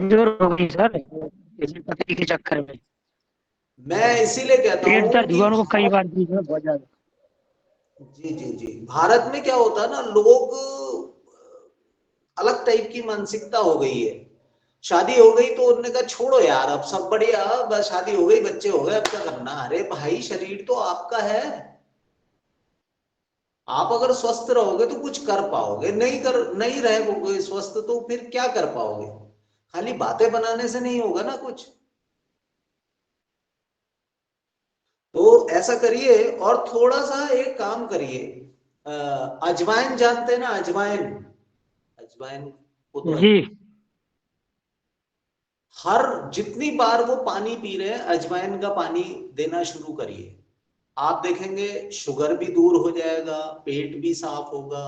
कमजोर हो गई सर, इस पतली के चक्कर में। मैं इसीलिए कहता पेट हूँ दर्द कि हुआ उनको कई भारत, बार दी है, बहुत ज्यादा। जी जी जी, भारत में क्या होता है ना, लोग अलग टाइप की मानसिकता हो गई है। शादी हो गई तो उन्होंने कहा छोड़ो यार, अब सब बढ़िया, बस शादी हो गई, बच्चे हो गए, अब क्या करना। अरे भाई, शरीर तो आपका है। आप अगर स्वस्थ रहोगे तो कुछ कर पाओगे, नहीं रहोगे स्वस्थ तो फिर क्या कर पाओगे। खाली बातें बनाने से नहीं होगा ना कुछ। तो ऐसा करिए, और थोड़ा सा एक काम करिए, अजवाइन जानते हैं ना, अजवाइन, अजवाइन को तो जी। हर जितनी बार वो पानी पी रहे हैं, अजवाइन का पानी देना शुरू करिए। आप देखेंगे शुगर भी दूर हो जाएगा, पेट भी साफ होगा।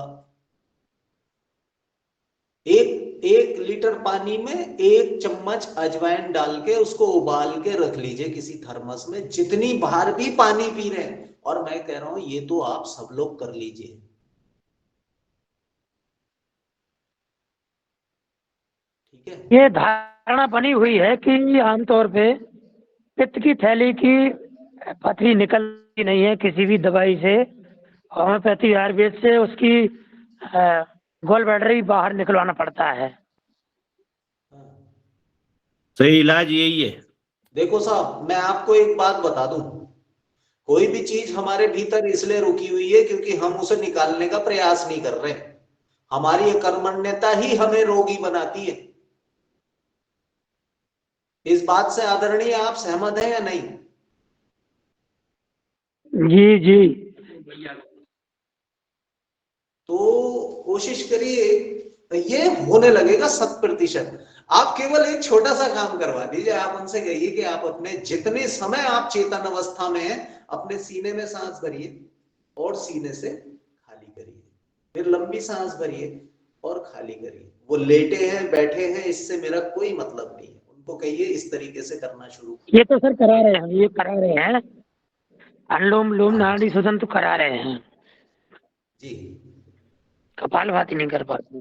एक एक लीटर पानी में 1 चम्मच अजवाइन डाल के उसको उबाल के रख लीजिए किसी थर्मस में, जितनी बार भी पानी पी रहे हैं। और मैं कह रहा हूं ये तो आप सब लोग कर लीजिए, ठीक है। ये धारणा बनी हुई है कि आमतौर पे पित्त की थैली की पथरी निकलती नहीं है किसी भी दवाई से। होम्योपैथी आयुर्वेद से उसकी गोल ब्लैडर भी बाहर निकलवाना पड़ता है। सही इलाज यही है। देखो साहब, मैं आपको एक बात बता दूं, कोई भी चीज हमारे भीतर इसलिए रुकी हुई है क्योंकि हम उसे निकालने का प्रयास नहीं कर रहे। हमारी अकर्मण्यता ही हमें रोगी बनाती है। इस बात से आदरणीय आप सहमत हैं या नहीं? जी जी। तो कोशिश करिए, ये होने लगेगा 100%। आप केवल एक छोटा सा काम करवा दीजिए, आप उनसे कहिए कि आप अपने जितने समय आप चेतन अवस्था में हैं, अपने सीने में सांस भरिए और सीने से खाली करिए, फिर लंबी सांस भरिए और खाली करिए। वो लेटे हैं बैठे हैं, इससे मेरा कोई मतलब नहीं है। उनको कहिए इस तरीके से करना शुरू। ये तो सर करा रहे हैं, ये करा रहे हैं। अनुलोम विलोम नाड़ी शोधन तो करा रहे हैं। जी, कपालभाति नहीं कर पाते।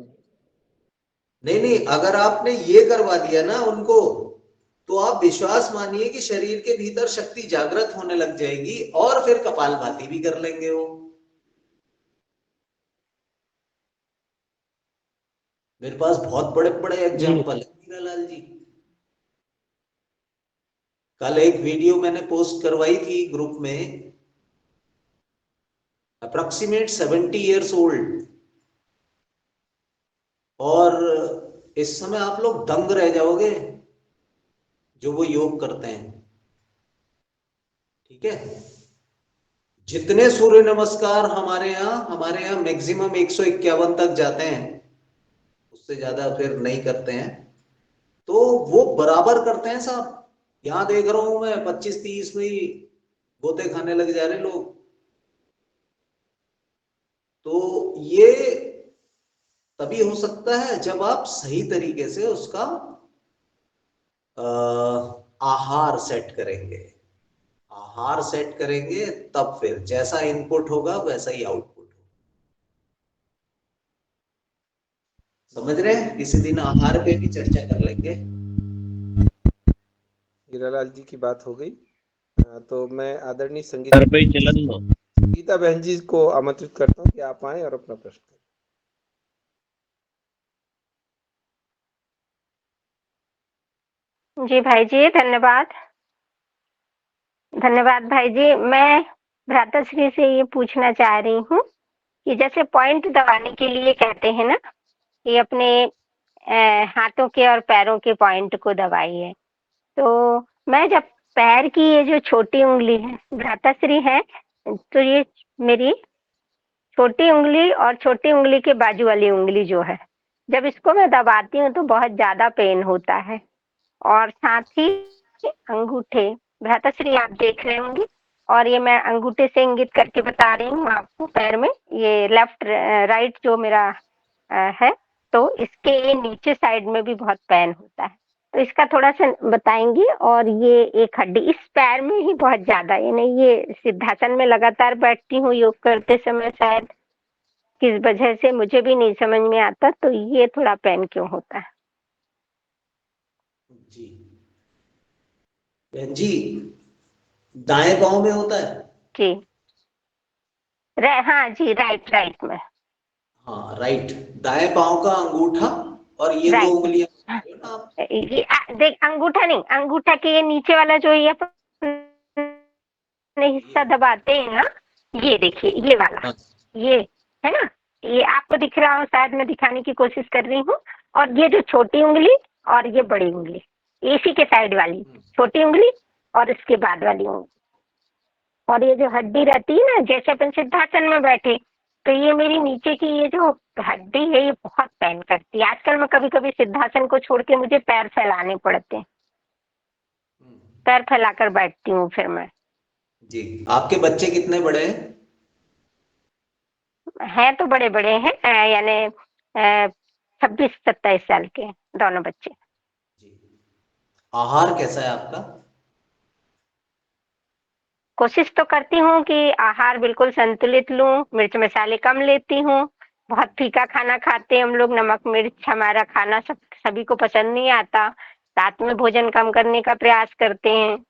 नहीं नहीं, अगर आपने ये करवा दिया ना उनको, तो आप विश्वास मानिए कि शरीर के भीतर शक्ति जागृत होने लग जाएगी और फिर कपालभाति भी कर लेंगे वो। मेरे पास बहुत बड़े बड़े जी। एग्जाम्पल है हीरालाल जी। कल एक वीडियो मैंने पोस्ट करवाई थी ग्रुप में, अप्रोक्सीमेट 70 years old, और इस समय आप लोग दंग रह जाओगे जो वो योग करते हैं, ठीक है। जितने सूर्य नमस्कार हमारे यहाँ मैक्सिमम 151 तक जाते हैं, उससे ज्यादा फिर नहीं करते हैं। तो वो बराबर करते हैं साहब। यहां देख रहा हूं मैं 25-30 में ही गोते खाने लग जा रहे लोग। तो ये तभी हो सकता है जब आप सही तरीके से उसका आहार सेट करेंगे। आहार सेट करेंगे तब फिर जैसा इनपुट होगा वैसा ही आउटपुट होगा। समझ रहे हैं? किसी दिन आहार पे भी चर्चा कर लेंगे। हीरालाल जी की बात हो गई। तो मैं आदरणीय घर पे ही चलन दो। संगीता बहन जी को आमंत्रित करता हूँ कि आप आए और अपना प्रश्न करें। जी भाई जी, धन्यवाद। धन्यवाद भाई जी। मैं भ्राताश्री से ये पूछना चाह रही हूँ कि जैसे पॉइंट दबाने के लिए कहते हैं ना कि अपने हाथों के और पैरों के पॉइंट को दबाइए, तो मैं जब पैर की ये जो छोटी उंगली है, भ्राताश्री है, तो ये मेरी छोटी उंगली और छोटी उंगली के बाजू वाली उंगली जो है, जब इसको मैं दबाती हूँ तो बहुत ज्यादा पेन होता है। और साथ ही अंगूठे, भ्राताश्री आप देख रहे होंगे, और ये मैं अंगूठे से इंगित करके बता रही हूँ आपको, पैर में ये लेफ्ट राइट जो मेरा है, तो इसके नीचे साइड में भी बहुत पेन होता है। तो इसका थोड़ा सा बताएंगी। और ये एक हड्डी इस पैर में ही बहुत ज्यादा, यानी ये सिद्धासन में लगातार बैठती हूँ योग करते समय, शायद किस वजह से मुझे भी नहीं समझ में आता, तो ये थोड़ा पेन क्यों होता है। जी बहन जी, दाएं पांव में होता है। जी हाँ जी, राइट राइट में, हाँ राइट, दाएं पांव का अंगूठा और ये 2 राइट। उंगलियां ना आप, ये देख, अंगूठा नहीं, अंगूठा के ये नीचे वाला जो ये अपने हिस्सा दबाते हैं ना, ये देखिए ये वाला, हाँ, ये है ना, ये आपको दिख रहा हो शायद, मैं दिखाने की कोशिश कर रही हूँ। और ये जो छोटी उंगली और ये बड़ी उंगली, इसी के साइड वाली छोटी उंगली और इसके बाद वाली उंगली, और ये जो हड्डी रहती है ना, जैसे अपन सिद्धासन में बैठे, तो ये मेरी नीचे की ये जो हड्डी है ये बहुत पेन करती है। आजकल मैं कभी कभी सिद्धासन को छोड़ के मुझे पैर फैलाने पड़ते हैं, पैर फैलाकर बैठती हूँ फिर मैं। जी आपके बच्चे कितने बड़े हैं? हैं तो बड़े बड़े हैं, यानी 26-27 साल के दोनों बच्चे। जी आहार कैसा है आपका? कोशिश तो करती हूँ कि आहार बिल्कुल संतुलित लूं, मिर्च मसाले कम लेती हूँ। बहुत फीका खाना खाते हैं हम लोग, नमक मिर्च हमारा खाना सभी को पसंद नहीं आता। रात में भोजन कम करने का प्रयास करते हैं।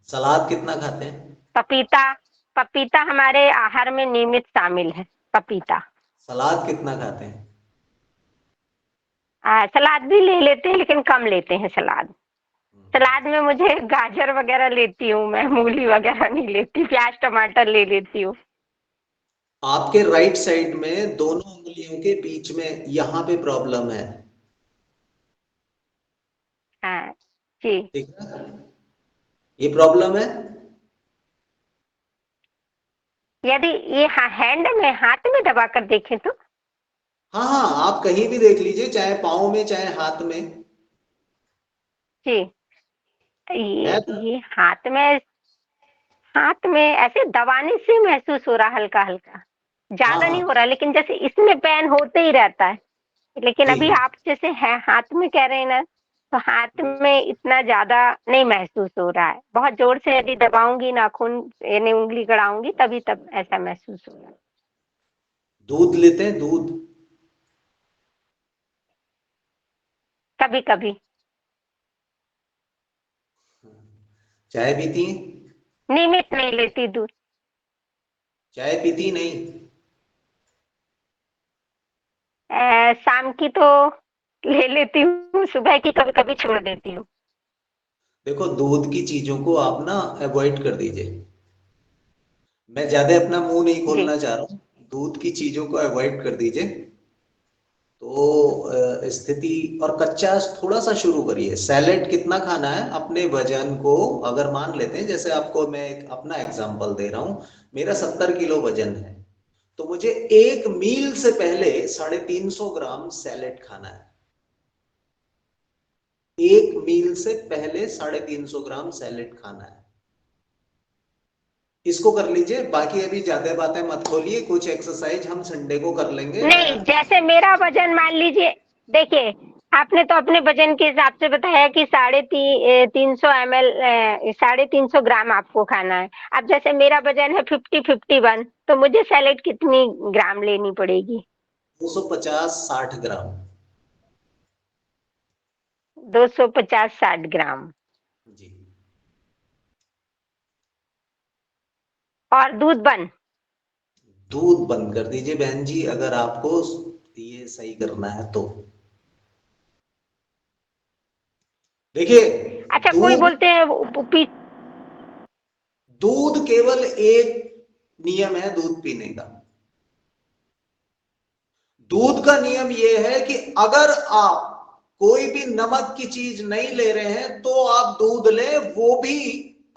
सलाद कितना खाते हैं? पपीता, पपीता हमारे आहार में नियमित शामिल है। पपीता, सलाद कितना खाते हैं? सलाद भी ले लेते हैं लेकिन कम लेते हैं सलाद। सलाद में मुझे गाजर वगैरह लेती हूँ मैं, मूली वगैरह नहीं लेती, प्याज टमाटर ले लेती हूँ। आपके राइट साइड में दोनों उंगलियों के बीच में यहाँ पे प्रॉब्लम है, हाँ जी, ठीक है? ये प्रॉब्लम है। यदि ये हैंड में, हाथ में दबा कर देखें तो, हाँ हाँ, आप कहीं भी देख लीजिए, चाहे पाँव में चाहे हाथ में जी है। ये हाथ में ऐसे दबाने से महसूस हो रहा हल्का हल्का, ज्यादा हाँ नहीं हो रहा, लेकिन जैसे इसमें पेन होते ही रहता है। लेकिन जी अभी आप जैसे है हाथ में कह रहे हैं ना, तो हाथ में इतना ज्यादा नहीं महसूस हो रहा है। बहुत जोर से यदि दबाऊंगी, नाखून यानी उंगली गड़ाऊंगी, तभी तब ऐसा महसूस हो रहा है। दूध लेते हैं? दूध कभी कभी। चाय पीती हैं? नियमित नहीं लेती दूध। चाय पीती नहीं? शाम की तो ले लेती हूँ, सुबह की कभी कभी छोड़ देती हूँ। देखो, दूध की चीजों को आप ना अवॉइड कर दीजिए। मैं ज्यादा अपना मुंह नहीं जी खोलना चाह रहा हूँ, दूध की चीजों को अवॉइड कर दीजिए। तो स्थिति, और कच्चा थोड़ा सा शुरू करिए। सैलेड कितना खाना है अपने वजन को, अगर मान लेते हैं, जैसे आपको मैं एक अपना एग्जांपल दे रहा हूं, मेरा 70 किलो वजन है, तो मुझे एक मील से पहले 350 ग्राम सैलेड खाना है। एक मील से पहले 350 ग्राम सैलेड खाना है। इसको कर लीजिए। बाकी अभी ज्यादा बातें मत खोलिए, कुछ एक्सरसाइज हम संडे को कर लेंगे। नहीं, जैसे मेरा वजन मान लीजिए, देखिए आपने तो अपने वजन के हिसाब से बताया कि 350 ग्राम आपको खाना है। अब जैसे मेरा वजन है 51, तो मुझे सैलेड कितनी ग्राम लेनी पड़ेगी? 250-60 ग्राम। 250-60 ग्राम। जी और दूध बंद? दूध बंद कर दीजिए बहन जी, अगर आपको ये सही करना है तो। देखिए, अच्छा, कोई दूध बोलते हैं दूध केवल एक नियम है दूध पीने का। दूध का नियम यह है कि अगर आप कोई भी नमक की चीज नहीं ले रहे हैं तो आप दूध लें, वो भी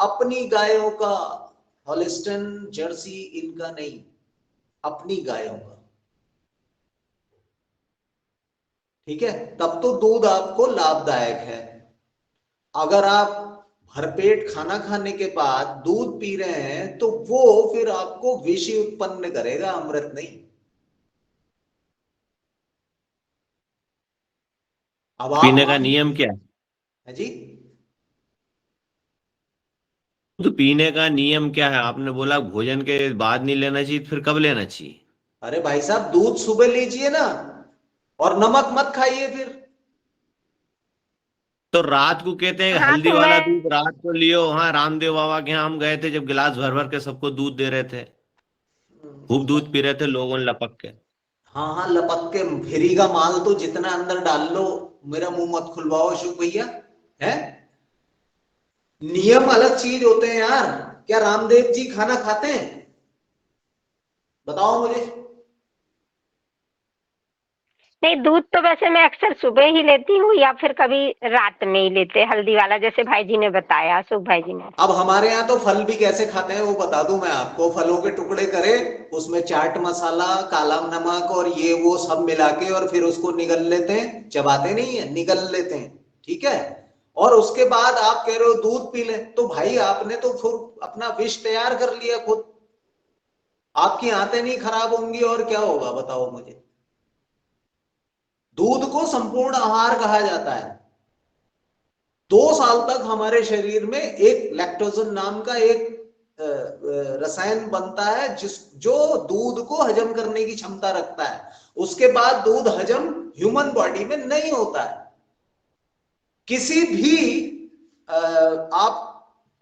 अपनी गायों का, हॉलिस्टन, जर्सी इनका नहीं, अपनी गायों का। ठीक है, तब तो दूध आपको लाभदायक है। अगर आप भरपेट खाना खाने के बाद दूध पी रहे हैं तो वो फिर आपको विष उत्पन्न करेगा, अमृत नहीं। अब आप पीने का नियम क्या है? है जी, दूध पीने का नियम क्या है? आपने बोला भोजन के बाद नहीं लेना चाहिए, फिर कब लेना चाहिए? अरे भाई साहब, दूध सुबह लीजिए ना, और नमक मत खाइए फिर। तो रात को कहते हैं हाँ हल्दी तो वाला मैं दूध रात को लियो। हाँ, रामदेव बाबा के यहाँ हम गए थे, जब गिलास भर भर के सबको दूध दे रहे थे, खूब दूध पी रहे थे लोगों ने लपक के। हाँ हाँ, लपक के फ्री का माल तो जितना अंदर डाल लो, मेरा मुंह मत खुलवाओ अशोक भैया। है, नियम अलग चीज होते हैं यार। क्या रामदेव जी खाना खाते हैं? बताओ मुझे। नहीं, दूध तो वैसे मैं अक्सर सुबह ही लेती हूँ या फिर कभी रात में ही लेते, हल्दी वाला, जैसे भाई जी ने बताया, अशोक भाई जी ने। अब हमारे यहाँ तो फल भी कैसे खाते हैं वो बता दूं मैं आपको। फलों के टुकड़े करे, उसमें चाट मसाला, काला नमक और ये वो सब मिला के, और फिर उसको निगल लेते हैं, चबाते नहीं है, निगल लेते हैं, ठीक है। और उसके बाद आप कह रहे हो दूध पी ले, तो भाई आपने तो फिर अपना विष तैयार कर लिया खुद। आपकी आंतें नहीं खराब होंगी और क्या होगा बताओ मुझे। दूध को संपूर्ण आहार कहा जाता है। 2 साल तक हमारे शरीर में एक लैक्टोजन नाम का एक रसायन बनता है जो दूध को हजम करने की क्षमता रखता है। उसके बाद दूध हजम ह्यूमन बॉडी में नहीं होता है। किसी भी आप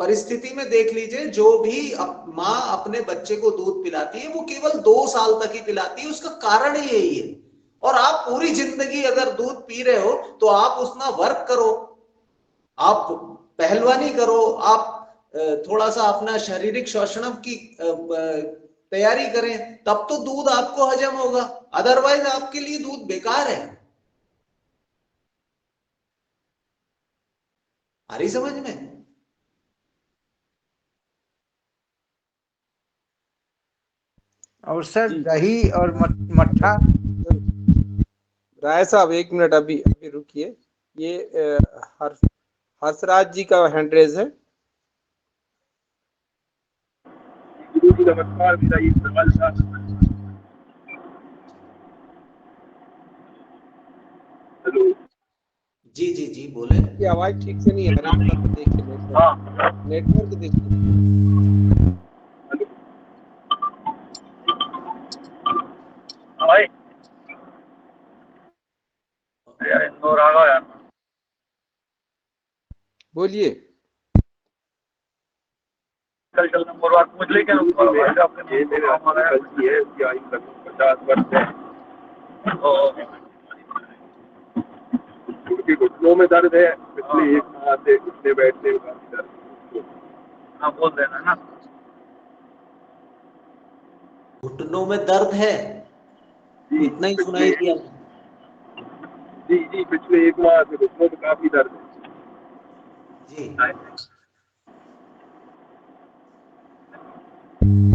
परिस्थिति में देख लीजिए, जो भी माँ अपने बच्चे को दूध पिलाती है वो केवल 2 साल तक ही पिलाती है। उसका कारण ही यही है। और आप पूरी जिंदगी अगर दूध पी रहे हो तो आप उसना वर्क करो, आप पहलवानी करो, आप थोड़ा सा अपना शारीरिक शोषण की तैयारी करें, तब तो दूध आपको हजम होगा। अदरवाइज आपके लिए दूध बेकार है। आ रही समझ में? और सर दही और मट्ठा। राय साहब 1 मिनट, अभी अभी रुकिए। ये हर्षराज जी का हैंड रेज है। गुरु जी नमस्कार, मेरा ये सवाल था। हेलो जी जी जी बोले। आपकी आवाज ठीक से नहीं आ रही, थोड़ा सा देखिए नेटवर्क देखिए। हेलो भाई, यार इंदौर आ गया यार। बोलिए। कल नंबर बात पूछ ली क्या? ये मेरे गलती है, इसकी आयु लगभग 50 वर्ष है। उनके घुटनों में दर्द है, पिछले 1 माह से उठने बैठने में काफी दर्द। हाँ बोल देना ना। घुटनों में दर्द है, इतना ही सुनाई दिया। जी जी, पिछले 1 माह से घुटनों में काफी दर्द है जी।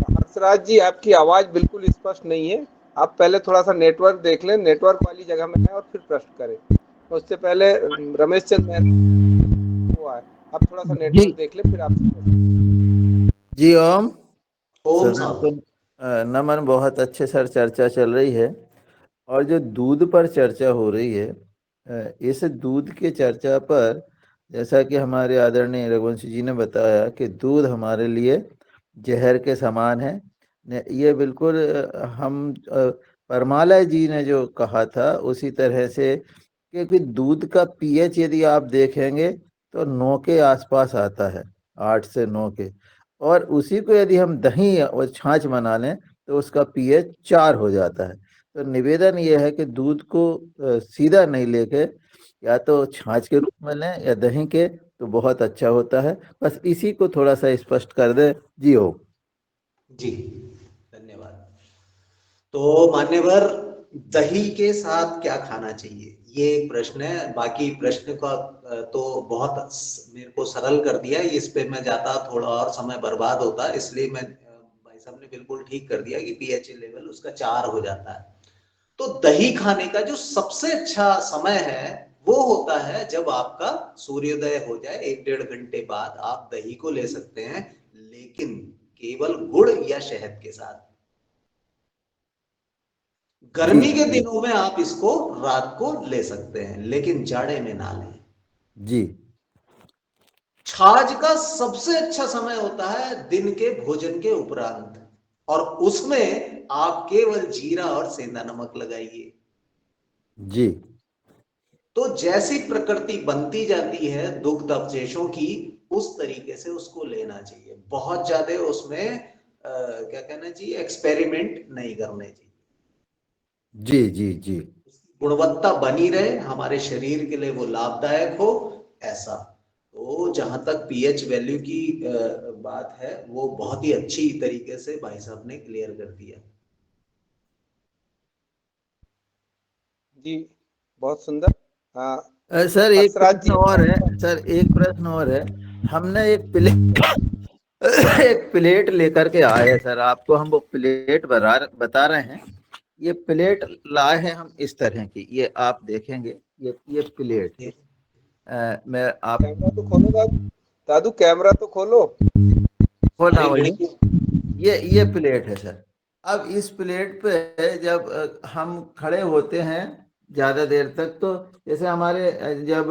हर्षराज जी, आपकी आवाज बिल्कुल स्पष्ट नहीं है। आप पहले थोड़ा सा नेटवर्क देख लें, नेटवर्क वाली जगह में है और फिर प्रश्न करें। उससे पहले रमेश चंद्र हुआ है, आप थोड़ा सा नेटवर्क देख लें फिर आपसे जी। ओम ओम सनातन साहब। नमन। बहुत अच्छे सर चर्चा चल रही है, और जो दूध पर चर्चा हो रही है, इस दूध के चर्चा पर जैसा कि हमारे आदरणीय रघुवंशी जी ने बताया कि दूध हमारे लिए जहर के समान है। ये बिल्कुल हम परमालय जी ने जो कहा था उसी तरह से, क्योंकि दूध का पीएच यदि आप देखेंगे तो 9 के आसपास आता है, 8 से 9 के। और उसी को यदि हम दही और छाछ बना लें तो उसका पीएच 4 हो जाता है। तो निवेदन ये है कि दूध को सीधा नहीं लेके या तो छाछ के रूप में लें या दही के, तो बहुत अच्छा होता है। बस इसी को थोड़ा सा स्पष्ट कर दे जी। हो जी धन्यवाद। तो मान्यवर, दही के साथ क्या खाना चाहिए, ये एक प्रश्न है। बाकी प्रश्न का तो बहुत मेरे को सरल कर दिया, इस पे मैं जाता थोड़ा और समय बर्बाद होता, इसलिए मैं भाई साहब ने बिल्कुल ठीक कर दिया कि पीएच लेवल उसका 4 हो जाता है। तो दही खाने का जो सबसे अच्छा समय है वो होता है जब आपका सूर्योदय हो जाए, 1-1.5 घंटे बाद आप दही को ले सकते हैं, लेकिन केवल गुड़ या शहद के साथ। गर्मी के दिनों में आप इसको रात को ले सकते हैं, लेकिन जाड़े में ना लें जी। छाछ का सबसे अच्छा समय होता है दिन के भोजन के उपरांत, और उसमें आप केवल जीरा और सेंधा नमक लगाइए। जी। तो जैसी प्रकृति बनती जाती है दुग्ध अवशेषों की, उस तरीके से उसको लेना चाहिए। बहुत ज्यादा उसमें क्या कहना चाहिए, एक्सपेरिमेंट नहीं करने चाहिए। जी जी जी। गुणवत्ता बनी रहे, हमारे शरीर के लिए वो लाभदायक हो, ऐसा। तो जहां तक पीएच वैल्यू की बात है, वो बहुत ही अच्छी तरीके से भाई साहब ने क्लियर कर दिया। जी, बहुत सुंदर। हाँ, सर एक हंसराज प्रश्न जी। और है सर, एक प्रश्न और है। हमने एक प्लेट एक प्लेट लेकर के आए हैं सर, आपको हम वो प्लेट बता रहे हैं। ये प्लेट लाए हैं हम इस तरह की, ये आप देखेंगे, ये प्लेट मैं आप कैमरा तो खोलो दादू, दादू कैमरा तो खोलो। खोला अरे वही, बिल्कुल। ये प्लेट है सर। अब इस प्लेट पे जब हम खड़े होते हैं ज्यादा देर तक, तो जैसे हमारे जब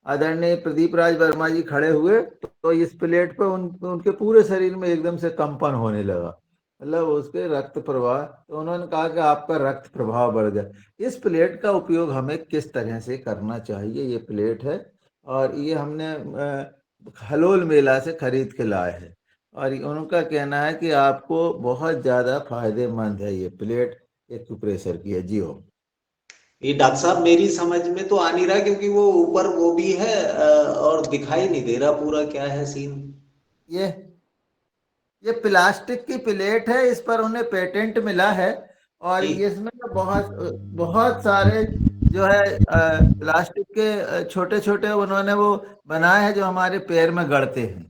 आदरणीय प्रदीप राज वर्मा जी खड़े हुए, तो इस प्लेट पे उनके पूरे शरीर में एकदम से कंपन होने लगा, मतलब उसके रक्त प्रवाह। तो उन्होंने कहा कि आपका रक्त प्रवाह बढ़ गया। इस प्लेट का उपयोग हमें किस तरह से करना चाहिए? ये प्लेट है और ये हमने हलोल मेला से खरीद के लाए हैं, और उनका कहना है कि आपको बहुत ज्यादा फायदेमंद है ये प्लेट, एक्यूप्रेशर की है। जी हो। ये डॉक्टर साहब मेरी समझ में तो आ नहीं रहा, क्योंकि वो ऊपर वो भी है और दिखाई नहीं दे रहा पूरा क्या है सीन। ये ये प्लास्टिक की प्लेट है, इस पर उन्हें पेटेंट मिला है, और जी। इसमें बहुत बहुत सारे जो है प्लास्टिक के छोटे छोटे उन्होंने वो बनाए हैं जो हमारे पैर में गड़ते हैं।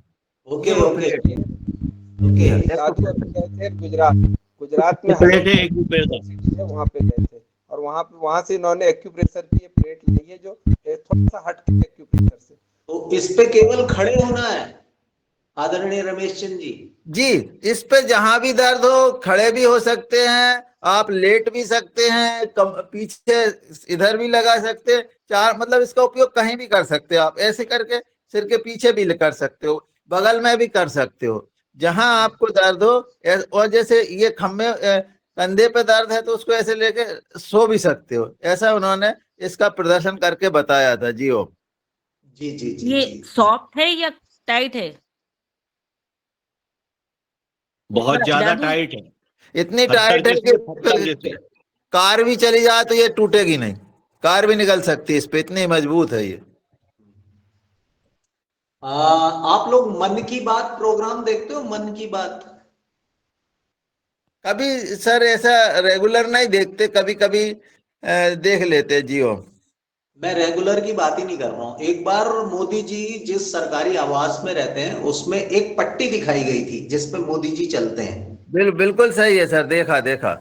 ये ओके वो ओके प्लेट है। ओके। जी दादू अभी गए थे गुजरात, गुजरात में प्लेट है हलोल एक्यूप्रेशर। यूनिवर्सिटी है, वहाँ पे गए थे, और वहाँ से इन्होंने एक्यूप्रेशर की ये प्लेट ली है, जो थोड़ा सा हट के एक्यूप्रेशर से। तो इस पे केवल खड़े होना है आदरणीय रमेश चंद जी? जी, इस पे जहां भी दर्द हो खड़े भी हो सकते हैं, आप लेट भी सकते हैं, पीछे इधर भी लगा सकते हैं, चार मतलब इसका उपयोग कहीं भी कर सकते हो आप। ऐसे करके सिर के पीछे भी कर सकते हो, बगल में भी कर सकते हो, जहां आपको दर्द हो। और जैसे ये खम्भे कंधे पे दर्द है तो उसको ऐसे लेके सो भी सकते हो। ऐसा उन्होंने इसका प्रदर्शन करके बताया था। जी ओ। जी जी जी ये जी। सॉफ्ट है या टाइट है? बहुत ज्यादा दादू टाइट है, इतनी खट्टर टाइट है जैसी है, खट्टर कि जैसी। कार भी चली जाए तो ये टूटेगी नहीं, कार भी निकल सकती है इस पे, इतनी मजबूत है ये। आप लोग मन की बात प्रोग्राम देखते हो? मन की बात कभी सर ऐसा रेगुलर नहीं देखते, कभी कभी देख लेते। जियो। मैं रेगुलर की बात ही नहीं कर रहा हूं। एक बार मोदी जी जिस सरकारी आवास में रहते हैं, उसमें एक पट्टी दिखाई गई थी जिसपे मोदी जी चलते हैं। बिल्कुल सही है सर, देखा देखा।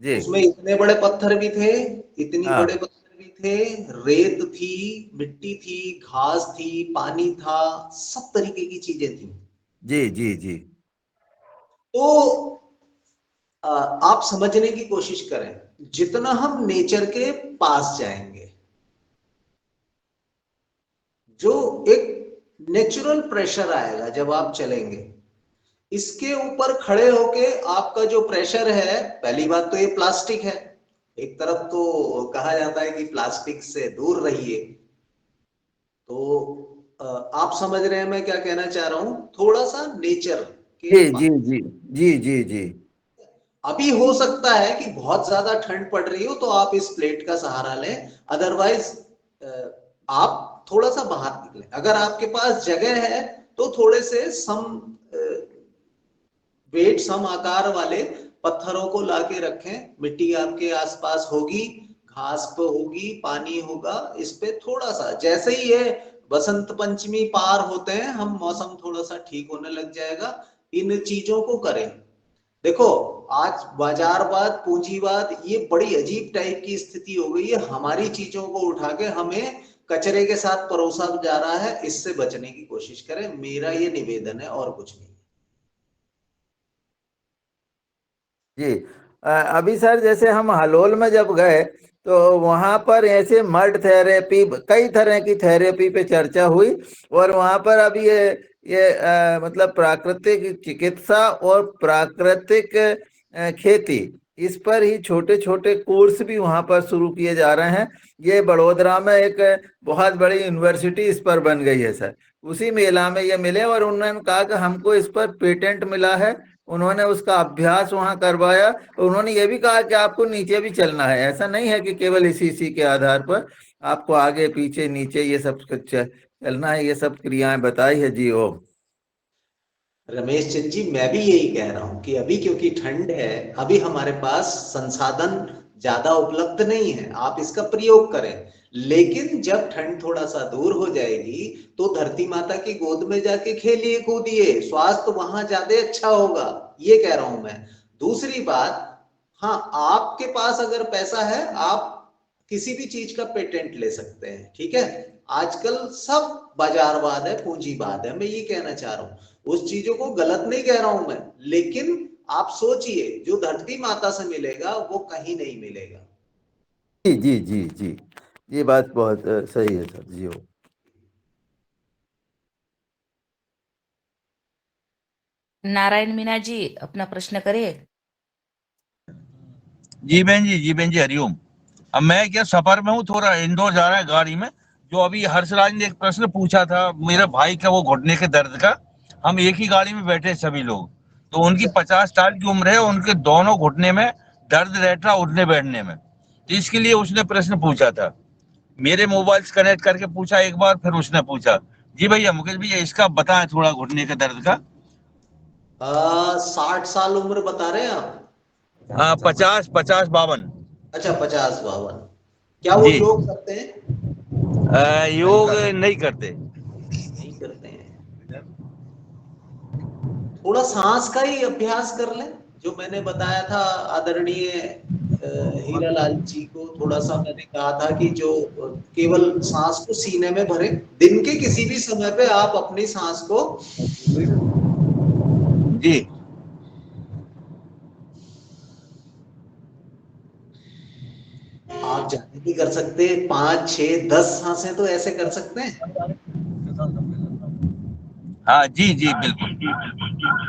जी उसमें इतने बड़े पत्थर भी थे, इतनी हाँ। बड़े पत्थर भी थे, रेत थी, मिट्टी थी, घास थी, पानी था, सब तरीके की चीजें थी। जी जी जी तो आप समझने की कोशिश करें, जितना हम नेचर के पास जाएंगे, जो एक नेचुरल प्रेशर आएगा जब आप चलेंगे, इसके ऊपर खड़े होके आपका जो प्रेशर है, पहली बात तो ये प्लास्टिक है। एक तरफ तो कहा जाता है कि प्लास्टिक से दूर रहिए, तो आप समझ रहे हैं मैं क्या कहना चाह रहा हूं, थोड़ा सा नेचर के जी पास। जी जी जी जी जी अभी हो सकता है कि बहुत ज्यादा ठंड पड़ रही हो तो आप इस प्लेट का सहारा लें, अदरवाइज आप थोड़ा सा बाहर निकलें। अगर आपके पास जगह है तो थोड़े से वेट सम आकार वाले पत्थरों को लाके रखें। मिट्टी आपके आसपास होगी, घास पे होगी, पानी होगा, इस पे थोड़ा सा, जैसे ही ये बसंत पंचमी पार होते हैं, हम मौसम थोड़ा सा ठीक होने लग जाएगा, इन चीजों को करें। देखो, आज बाजारवाद, पूंजीवाद, ये बड़ी अजीब टाइप की स्थिति हो गई है। हमारी चीजों को उठा के हमें कचरे के साथ परोसा जा रहा है। इससे बचने की कोशिश करें, मेरा ये निवेदन है, और कुछ नहीं। जी। अभी सर जैसे हम हलोल में जब गए तो वहां पर ऐसे मल्ट थेरेपी, कई तरह की थेरेपी पे चर्चा हुई, और वहां पर अभी ये मतलब प्राकृतिक चिकित्सा और प्राकृतिक खेती, इस पर ही छोटे छोटे कोर्स भी वहां पर शुरू किए जा रहे हैं। ये बड़ोदरा में एक बहुत बड़ी यूनिवर्सिटी इस पर बन गई है सर। उसी मेला में ये मिले और उन्होंने कहा कि हमको इस पर पेटेंट मिला है। उन्होंने उसका अभ्यास वहां करवाया। उन्होंने ये भी कहा कि आपको नीचे भी चलना है, ऐसा नहीं है कि केवल इसी के आधार पर आपको आगे पीछे नीचे ये सब चलना है। ये सब क्रियाएं बताई है जी। ओ रमेश चंद जी, मैं भी यही कह रहा हूं कि अभी क्योंकि ठंड है, अभी हमारे पास संसाधन ज्यादा उपलब्ध नहीं है, आप इसका प्रयोग करें। लेकिन जब ठंड थोड़ा सा दूर हो जाएगी तो धरती माता की गोद में जाके खेलिए कूदिए, स्वास्थ्य वहां ज्यादा अच्छा होगा, ये कह रहा हूं मैं। दूसरी बात, हाँ, आपके पास अगर पैसा है आप किसी भी चीज का पेटेंट ले सकते हैं, ठीक है। आजकल सब बाजारवाद है, पूंजीवाद है, मैं ये कहना चाह रहा हूं। उस चीजों को गलत नहीं कह रहा हूं मैं, लेकिन आप सोचिए जो धरती माता से मिलेगा वो कहीं नहीं मिलेगा। जी जी जी जी, ये बात बहुत सही है सर जी। ओ नारायण मीना जी अपना प्रश्न करिए। जी बहन जी हरिओम। अब मैं क्या सफर में हूँ, थोड़ा इंदौर जा रहा है गाड़ी में। जो अभी हर्षराज ने एक प्रश्न पूछा था मेरे भाई का, वो घुटने के दर्द का, हम एक ही गाड़ी में बैठे सभी लोग, तो उनकी 50 साल की उम्र है, उनके दोनों घुटने में दर्द रहता है उठने बैठने में। तो इसके लिए उसने प्रश्न पूछा था, मेरे मोबाइल से कनेक्ट करके पूछा एक बार, फिर उसने पूछा। जी भैया, मुकेश भैया, इसका बताएं थोड़ा घुटने के दर्द का। 60 साल उम्र बता रहे हैं आप? हाँ, 50-52। अच्छा, 50-52। क्या वो जी। योग करते हैं? योग नहीं करते। नहीं करते हैं। थोड़ा सांस का ही अभ्यास कर लें, जो मैंने बताया था आदरणीय हीरालाल जी को। थोड़ा सा मैंने कहा था कि जो केवल सांस को सीने में भरे, दिन के किसी भी समय पे आप अपनी सांस को जी आप ज्यादा भी कर सकते हैं, 5, 6, 10 सांसें तो ऐसे कर सकते हैं। हाँ जी जी बिल्कुल।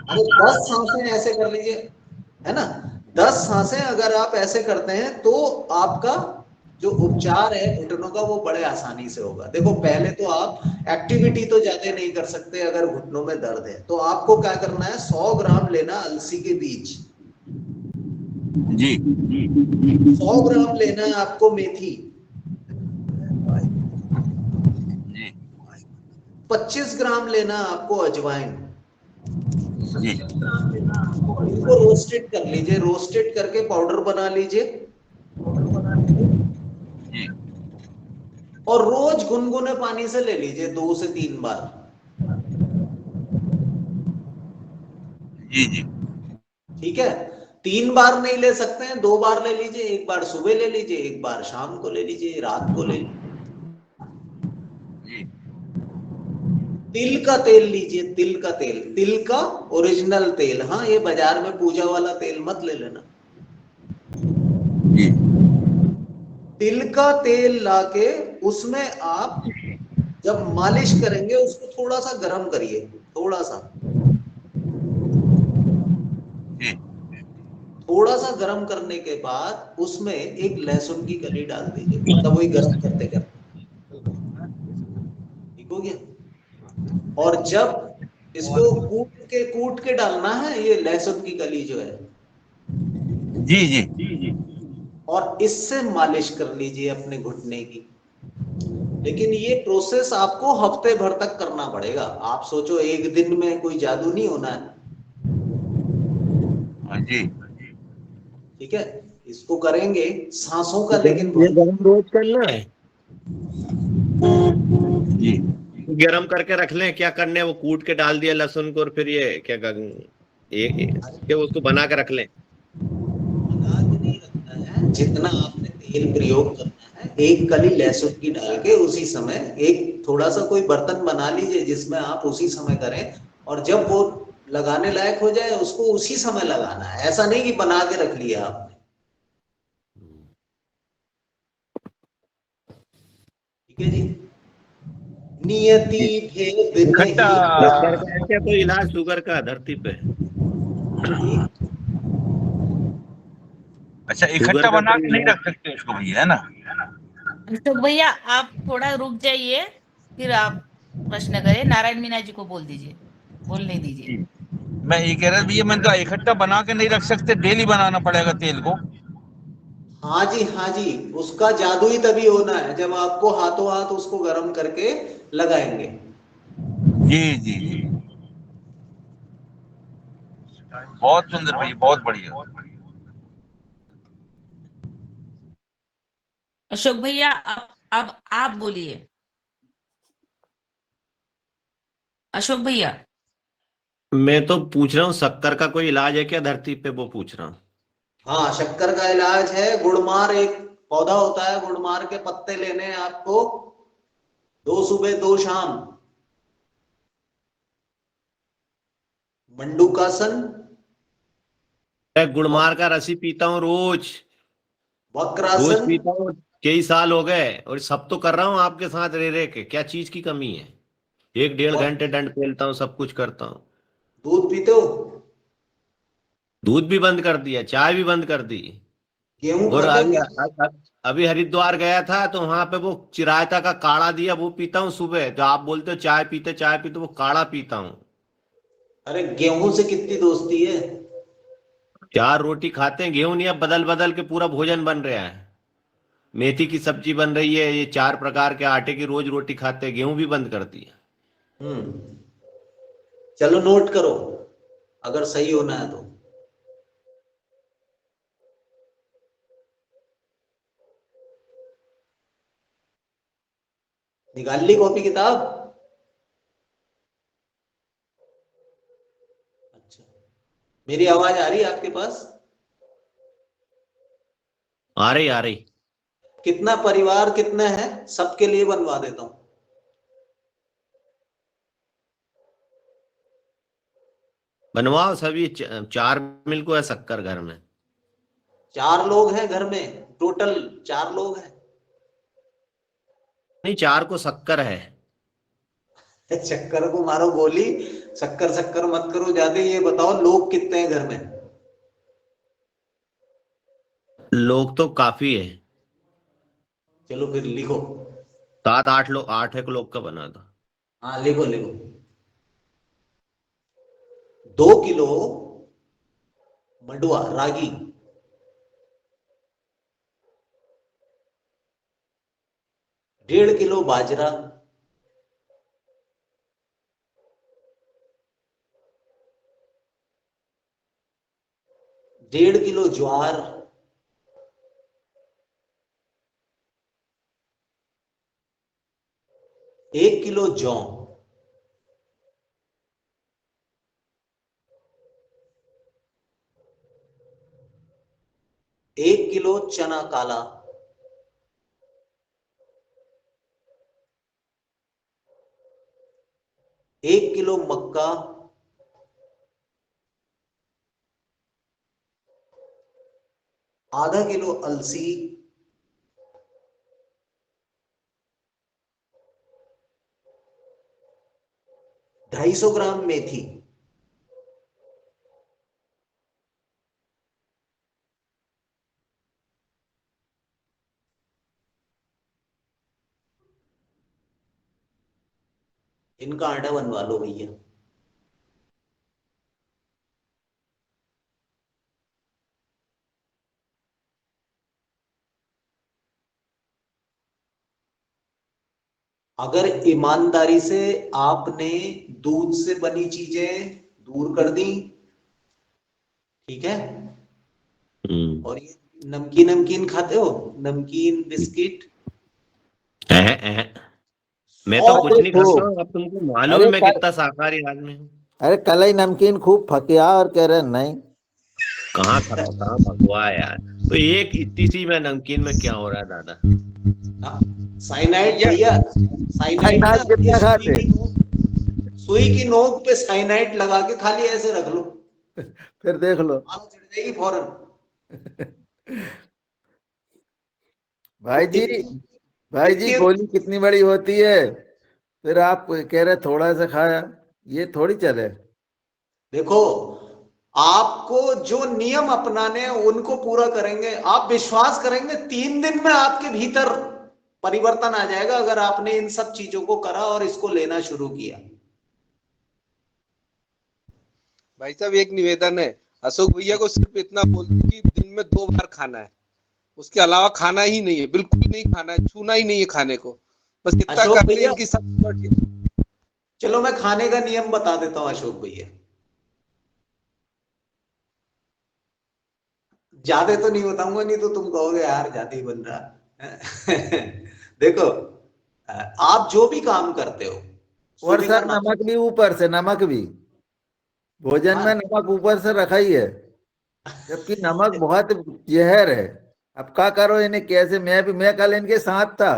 अरे 10 सांसें ऐसे कर लीजिए, है ना। 10 सांसें अगर आप ऐसे करते हैं तो आपका जो उपचार है घुटनों का वो बड़े आसानी से होगा। देखो, पहले तो आप एक्टिविटी तो ज्यादा नहीं कर सकते अगर घुटनों में दर्द है, तो आपको क्या करना है, 100 ग्राम लेना अलसी के बीज, जी 100 ग्राम लेना है आपको मेथी, जी 25 ग्राम लेना है आपको अजवाइन। जी इनको रोस्टेड कर लीजिए, रोस्टेड करके पाउडर बना लीजिए, जी और रोज गुनगुने पानी से ले लीजिए 2 से 3 बार। जी जी ठीक है, 3 बार नहीं ले सकते हैं, 2 बार ले लीजिए, एक बार सुबह ले लीजिए, एक बार शाम को ले लीजिए, रात को ले लीजिए। जी तिल का तेल लीजिए, तिल का तेल, तिल का ओरिजिनल तेल, हाँ, ये बाजार में पूजा वाला तेल मत ले लेना। जी तिल का तेल लाके उसमें आप जब मालिश करेंगे उसको थोड़ा सा गर्म करिए, थोड़ा सा, जी थोड़ा सा गर्म करने के बाद उसमें एक लहसुन की कली डाल दीजिए, मतलब वही गर्म करते करते, ठीक हो गया। और जब इसको कूट के डालना है, ये लहसुन की कली जो है, जी जी और इससे मालिश कर लीजिए अपने घुटने की। लेकिन ये प्रोसेस आपको हफ्ते भर तक करना पड़ेगा। आप सोचो एक दिन में कोई जादू नहीं होना है, जी ठीक है। इसको करेंगे सांसों का, लेकिन ये गरम रोज करना है। जी गरम करके रख लें, क्या करने हैं, वो कूट के डाल दिया लहसुन को, और फिर ये क्या ये उसको बना के रख लें। बना के नहीं रखना है, जितना आपने तेल प्रयोग करना है, एक कली लहसुन की डाल के उसी समय एक थोड़ा सा कोई बर्तन बना लीजिए जिसमें आप उसी समय करें, और जब वो लगाने लायक हो जाए उसको उसी समय लगाना है। ऐसा नहीं कि बना के रख लिया आपने। ठीक है जी। नियति भेद खट्टा शुगर का है क्या कोई इलाज, शुगर का धरती पे? अच्छा, शुगर इकट्ठा का बना कोई के नहीं इलाज? रख सकते उसको भैया, है ना? तो भैया आप थोड़ा रुक जाइए, फिर आप प्रश्न करें। नारायण मीना जी को बोल दीजिए, बोलने दीजिए। मैं ये कह रहा भैया, मैंने कहा इकट्ठा बना के नहीं रख सकते, डेली बनाना पड़ेगा तेल को। हाँ जी, हाँ जी, उसका जादू ही तभी होना है जब आपको हाथों हाथ उसको गर्म करके लगाएंगे। जी जी जी, बहुत सुंदर भैया, बहुत बढ़िया। अशोक भैया अब आप बोलिए। अशोक भैया, मैं तो पूछ रहा हूँ शक्कर का कोई इलाज है क्या धरती पे, वो पूछ रहा हूँ। हाँ, शक्कर का इलाज है गुड़मार, एक पौधा होता है, गुड़मार के पत्ते लेने हैं आपको, 2 सुबह 2 शाम। मंडूकासन, मैं गुड़मार का रसी पीता हूँ रोज, रोज वक्रासन। पीता हूँ। कई साल हो गए और सब तो कर रहा हूँ आपके साथ रह रह के, क्या चीज की कमी है? 1-1.5 घंटे दंड पेलता हूँ, सब कुछ करता हूँ। दूध पीते हो? दूध भी बंद कर दिया, चाय भी बंद कर दी। गेहूं और खाते हो? अभी हरिद्वार गया था तो वहां पे वो चिरायता का काढ़ा दिया, वो पीता हूँ सुबह। जो आप बोलते हो चाय पीते, वो काढ़ा पीता हूँ। अरे गेहूं से कितनी दोस्ती है। 4 रोटी खाते हैं, गेहूं नहीं, अब बदल बदल के पूरा भोजन बन रहा है। मेथी की सब्जी बन रही है, ये 4 प्रकार के आटे की रोज रोटी खाते हैं, गेहूं भी बंद कर दिया। चलो नोट करो, अगर सही होना है तो। निकाल ली कॉपी किताब? अच्छा, मेरी आवाज आ रही है आपके पास? आ रही आ रही। कितना परिवार कितना है, सबके लिए बनवा देता हूं। बनवाओ सभी 4 मिल को है शक्कर घर में। 4 लोग हैं घर में, टोटल 4 लोग हैं। नहीं, 4 को शक्कर है। चक्कर को मारो गोली, शक्कर शक्कर मत करो ज्यादा। ये बताओ लोग कितने हैं घर में? लोग तो काफी है। चलो फिर लिखो। 7-8 लोग, 8 एक लोग का बना था। हाँ लिखो लिखो। 2 किलो मंडुआ रागी, 1.5 किलो बाजरा, 1.5 किलो ज्वार, 1 किलो जौ, 1 किलो चना काला, 1 किलो मक्का, 0.5 किलो अलसी, 250 ग्राम मेथी। इनका आटा बनवा लो भैया। अगर ईमानदारी से आपने दूध से बनी चीजें दूर कर दी, ठीक है, हम्म। और ये नमकीन नमकीन खाते हो, नमकीन बिस्किट, मैं तो कुछ सौ नहीं खाता हूँ, अब तुमको मालूम है अरे मैं कितना शाकाहारी आदमी हूँ। अरे कल ही नमकीन खूब फकिया और कह रहे नहीं। कहाँ खाता, कहाँ भगवा यार। तो एक इतनी सी में नमकीन में क्या हो रहा है दादा? साइनाइड भैया, साइनाइड ना, अनाज ये कितना खाते? सुई की नोक पे साइनाइड लगा के खाली ऐसे रख लो, फिर देख लो। आग चढ़ जाएगी फौरन। भाई जी, इतनी भाई जी इतनी गोली कितनी बड़ी होती है? फिर आप कह रहे थोड़ा सा खाया, ये थोड़ी चले। देखो, आपको जो नियम अपनाने हैं उनको पूरा करेंगे, आप विश्वास करेंगे 3 दिन में आपके भीतर परिवर्तन आ जाएगा अगर आपने इन सब चीजों को करा और इसको लेना शुरू किया। भाई साहब एक निवेदन है, अशोक भैया को सिर्फ इतना बोल दो कि दिन में 2 बार खाना है, उसके अलावा खाना ही नहीं है, बिल्कुल नहीं खाना है, छूना ही नहीं है खाने को, बस इतना अशोक करते भैया, हैं कि सब। चलो मैं खाने का नियम बता देता हूं अशोक भैया, ज्यादा तो नहीं बताऊंगा, नहीं तो तुम कहोगे यार ज्यादा ही बन रहा। देखो, आप जो भी काम करते हो, और सुबह का सर नमक भी ऊपर से, नमक भी भोजन में नमक ऊपर से रखा ही है, जबकि नमक बहुत जहर है। अब क्या करो इन्हें कैसे, मैं कल इनके साथ था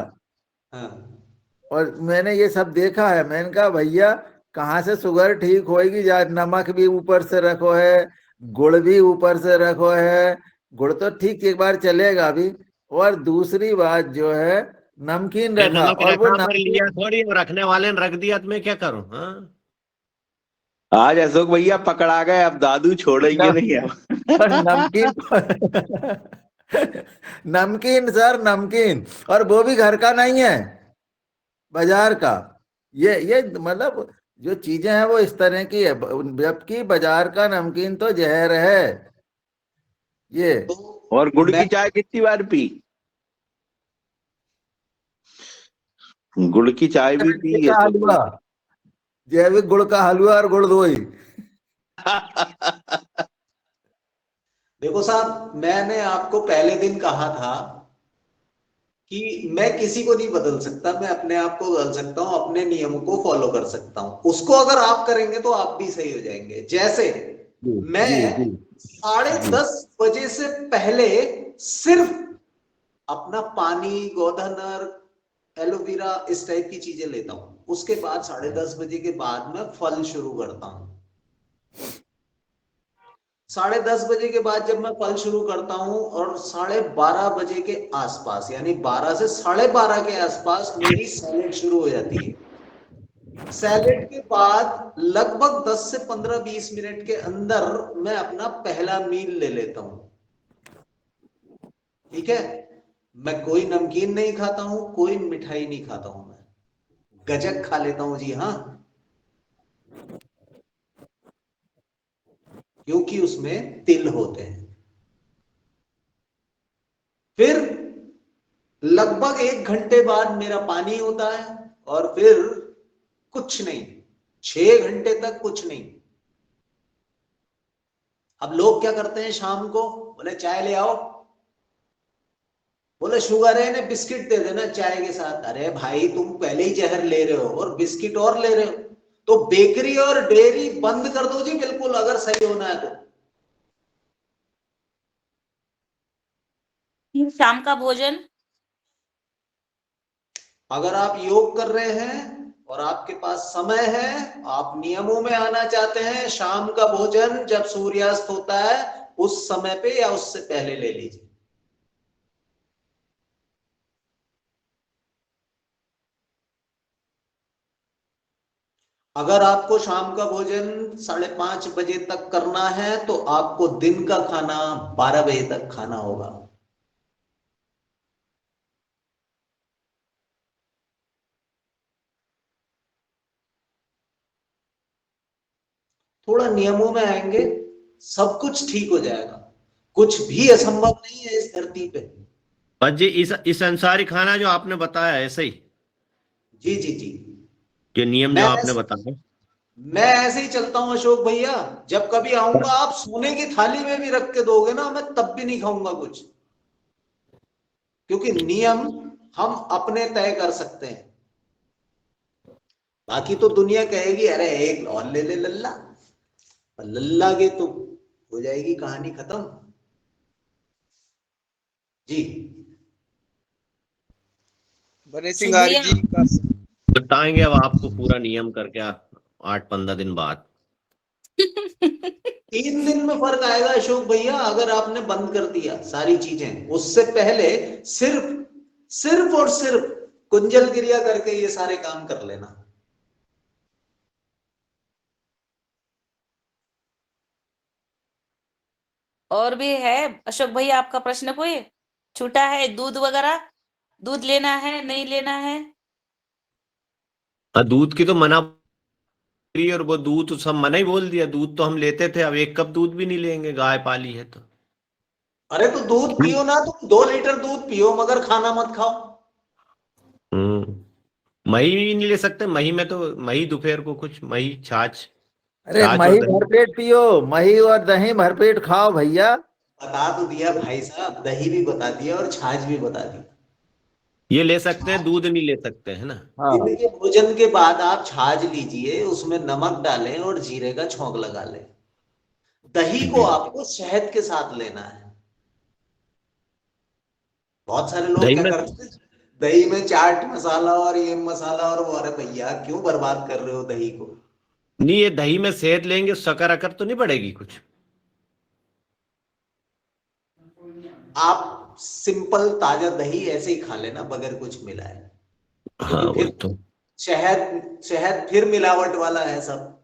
और मैंने ये सब देखा है। मैंने कहा भैया कहाँ से शुगर ठीक होएगी, नमक भी ऊपर से रखो है, गुड़ भी ऊपर से रखो है। गुड़ तो ठीक एक बार चलेगा अभी, और दूसरी बात जो है नमकीन ये रखा, नमक और वो रखा पर लिया नमकीन थोड़ी, रखने वाले ने रख दिया तो मैं क्या करूं? हाँ, आज अशोक भैया पकड़ा गए, अब दादू छोड़ेंगे नहीं अब। और नमकीन नमकीन सर, नमकीन, और वो भी घर का नहीं है, बाजार का। ये मतलब जो चीजें हैं वो इस तरह की है, जबकि बाजार का नमकीन तो जहर है ये। और गुड़ की चाय कितनी बार पी? गुड़ की चाय भी पी है तो हलवा, जैविक गुड़ का हलवा और गुड़ दो ही। देखो साहब, मैंने आपको पहले दिन कहा था कि मैं किसी को नहीं बदल सकता, मैं अपने आप को बदल सकता हूं, अपने नियमों को फॉलो कर सकता हूं, उसको अगर आप करेंगे तो आप भी सही हो जाएंगे। जैसे मैं 10:30 बजे से पहले सिर्फ अपना पानी, गोधनर, एलोवेरा, इस टाइप की चीजें लेता हूं। उसके बाद 10:30 बजे के बाद मैं फल शुरू करता हूं। 10:30 बजे के बाद जब मैं फल शुरू करता हूं और 12:30 बजे के आसपास, यानी 12 से 12:30 के आसपास मेरी सैलेड शुरू हो जाती है। सैलेड के बाद लगभग 10 से 15-20 मिनट के अंदर मैं अपना पहला मील ले लेता हूं। ठीक है, मैं कोई नमकीन नहीं खाता हूं, कोई मिठाई नहीं खाता हूं, मैं गजक खा लेता हूं, जी हाँ, क्योंकि उसमें तिल होते हैं। फिर लगभग 1 घंटे बाद मेरा पानी होता है, और फिर कुछ नहीं, 6 घंटे तक कुछ नहीं। अब लोग क्या करते हैं शाम को, बोले चाय ले आओ, बोले शुगर है, इन्हें बिस्किट दे देना चाय के साथ। अरे भाई, तुम पहले ही जहर ले रहे हो और बिस्किट और ले रहे हो, तो बेकरी और डेयरी बंद कर दो जी बिल्कुल, अगर सही होना है तो। शाम का भोजन, अगर आप योग कर रहे हैं और आपके पास समय है, आप नियमों में आना चाहते हैं, शाम का भोजन जब सूर्यास्त होता है उस समय पे या उससे पहले ले लीजिए। अगर आपको शाम का भोजन 5:30 बजे तक करना है तो आपको दिन का खाना 12 बजे तक खाना होगा। थोड़ा नियमों में आएंगे, सब कुछ ठीक हो जाएगा। कुछ भी असंभव नहीं है इस धरती पे। बस जी इस अंसारी खाना जो आपने बताया ऐसे ही, जी जी जी, ये नियम जो आपने बताया, मैं ऐसे ही चलता हूं अशोक भैया। जब कभी आऊंगा, आप सोने की थाली में भी रख के दोगे ना, मैं तब भी नहीं खाऊंगा कुछ, क्योंकि नियम हम अपने तय कर सकते हैं। बाकी तो दुनिया कहेगी अरे एक और ले ले लल्ला, पर लल्ला के तो हो जाएगी कहानी खत्म। जी बने सिंगारी जी का बताएंगे अब आपको पूरा नियम करके 8-15 दिन बाद। 3 दिन में फर्क आएगा अशोक भैया, अगर आपने बंद कर दिया सारी चीजें। उससे पहले सिर्फ और सिर्फ कुंजल क्रिया करके ये सारे काम कर लेना। और भी है अशोक भैया, आपका प्रश्न कोई छूटा है? दूध वगैरह, दूध लेना है नहीं लेना है? हाँ, दूध की तो मना करी, और वो दूध तो सब मना ही बोल दिया। दूध तो हम लेते थे, अब 1 कप दूध भी नहीं लेंगे, गाय पाली है तो। अरे तो दूध पियो ना, तुम 2 लीटर दूध पियो, मगर खाना मत खाओ। मही भी नहीं ले सकते? मही में तो, मही दोपहर को कुछ मही छाछ, अरे छाछ और मही दही। भरपेट पियो, मही और दही भरपेट खाओ भैया। बता तो दिया भाई साहब, दही भी बता दिया और छाछ भी बता दी। ये ले सकते हैं, दूध नहीं ले सकते है ना? हाँ दिन के भोजन के बाद आप छाछ लीजिए, उसमें नमक डालें और जीरे का छौंक लगा लें। दही को आपको शहद के साथ लेना है। बहुत सारे लोग दही क्या में, करते हैं, दही में चाट मसाला और ये मसाला और वो। अरे भैया क्यों बर्बाद कर रहे हो दही को? नहीं, ये दही में शहद लेंगे, शक्कर अकर तो नहीं बढ़ेगी कुछ? आप सिंपल ताजा दही ऐसे ही खा लेना बगैर कुछ मिलाए, हाँ क्योंकि वो फिर तो। शहद फिर मिलावट वाला है सब।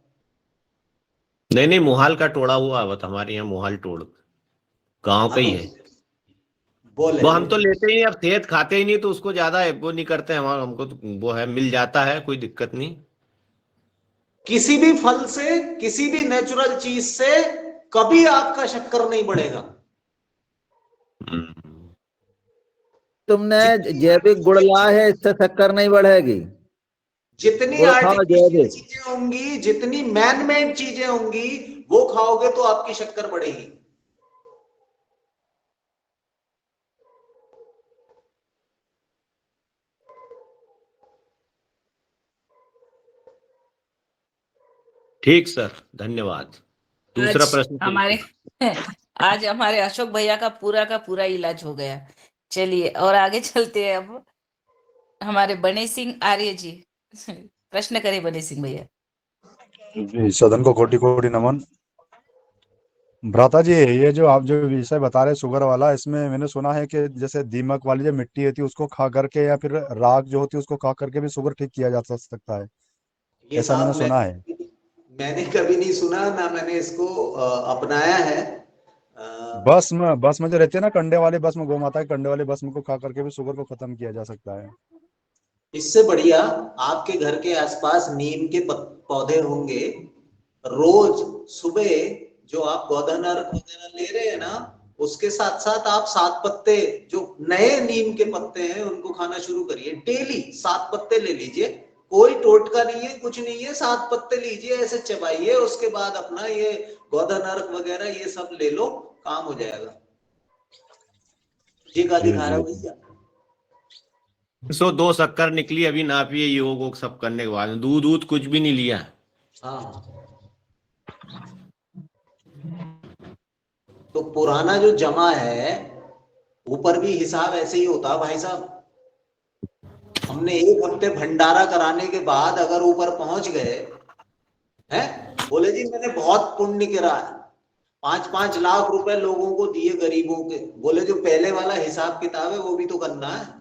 नहीं नहीं, मोहाल का टोड़ा हुआ बता, हमारे यहाँ मोहाल टोड़ गांव का हाँ ही तो है। बोले वो हम तो लेते ही नहीं, अब शहद खाते ही नहीं, तो उसको ज्यादा वो नहीं करते हैं हमारा। हमको तो वो है, मिल जाता है, कोई दिक्कत नहीं। किसी भी फल से, किसी भी नेचुरल चीज से कभी आपका शक्कर नहीं बढ़ेगा। तुमने जितनी जैविक गुड़ ला आर्टिफिशियल है, इससे शक्कर नहीं बढ़ेगी। जितनी गुड़ खाओ आर्टिफिशियल जैविक। चीजें होंगी, जितनी मैन मेड चीजें होंगी, वो खाओगे तो आपकी शक्कर बढ़ेगी। ठीक सर, धन्यवाद। दूसरा आज प्रश्न हमारे आज हमारे अशोक भैया का पूरा इलाज हो गया। चलिए और आगे चलते हैं। अब हमारे बने सिंह आर्य जी प्रश्न करें। बने सिंह भैया जी, सदन को कोटि कोटि नमन। भ्राता जी, ये जो आप जो विषय बता रहे शुगर वाला, इसमें मैंने सुना है कि जैसे दीमक वाली जो मिट्टी होती है उसको खा करके, या फिर राख जो होती है उसको खा करके भी शुगर ठीक किया जा सकता है, ये ऐसा मैंने साहब सुना है। मैंने कभी नहीं सुना ना, मैंने इसको अपनाया है। बस में जो रहती है ना, कंडे वाले भस्म, गौ माता के कंडे वाले भस्म को खा करके भी शुगर को खत्म किया जा सकता है। इससे बढ़िया आपके घर के आसपास नीम के पौधे होंगे। रोज सुबह जो आप गोदानर्क वगैरह ले रहे हैं ना, उसके साथ साथ आप 7 पत्ते, जो नए नीम के पत्ते हैं, उनको खाना शुरू करिए। डेली 7 पत्ते ले लीजिए, कोई टोटका नहीं है, कुछ नहीं है। 7 पत्ते लीजिए, ऐसे चबाइए, उसके बाद अपना ये गोदानर्क वगैरह ये सब ले लो, काम हो जाएगा। ये का दिखा रहा है भैया। 102 शक्कर निकली अभी, नापिए योग वोग सब करने के बाद। दूध कुछ भी नहीं लिया। हाँ, तो पुराना जो जमा है, ऊपर भी हिसाब ऐसे ही होता है भाई साहब। हमने 1 हफ्ते भंडारा कराने के बाद अगर ऊपर पहुंच गए हैं, बोले जी मैंने बहुत पुण्य करा है, 5-5 लाख रुपए लोगों को दिए गरीबों के, बोले जो पहले वाला हिसाब किताब है वो भी तो करना है।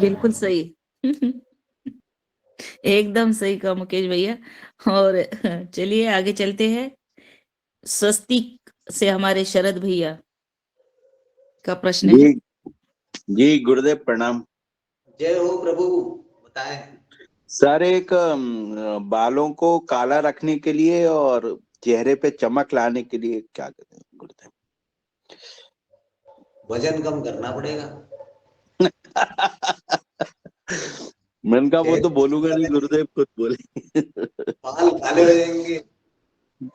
बिल्कुल सही एकदम सही कहा मुकेश भैया। और चलिए आगे चलते हैं। स्वस्तिक से हमारे शरद भैया का प्रश्न है। जी गुरुदेव प्रणाम। जय हो प्रभु। बताएं सर, एक बालों को काला रखने के लिए और चेहरे पे चमक लाने के लिए क्या करें गुरुदेव? वजन कम करना पड़ेगा। मैंने कहा वो तो बोलूंगा नहीं गुरुदेव, खुद बोले। बाल काले हो जाएंगे,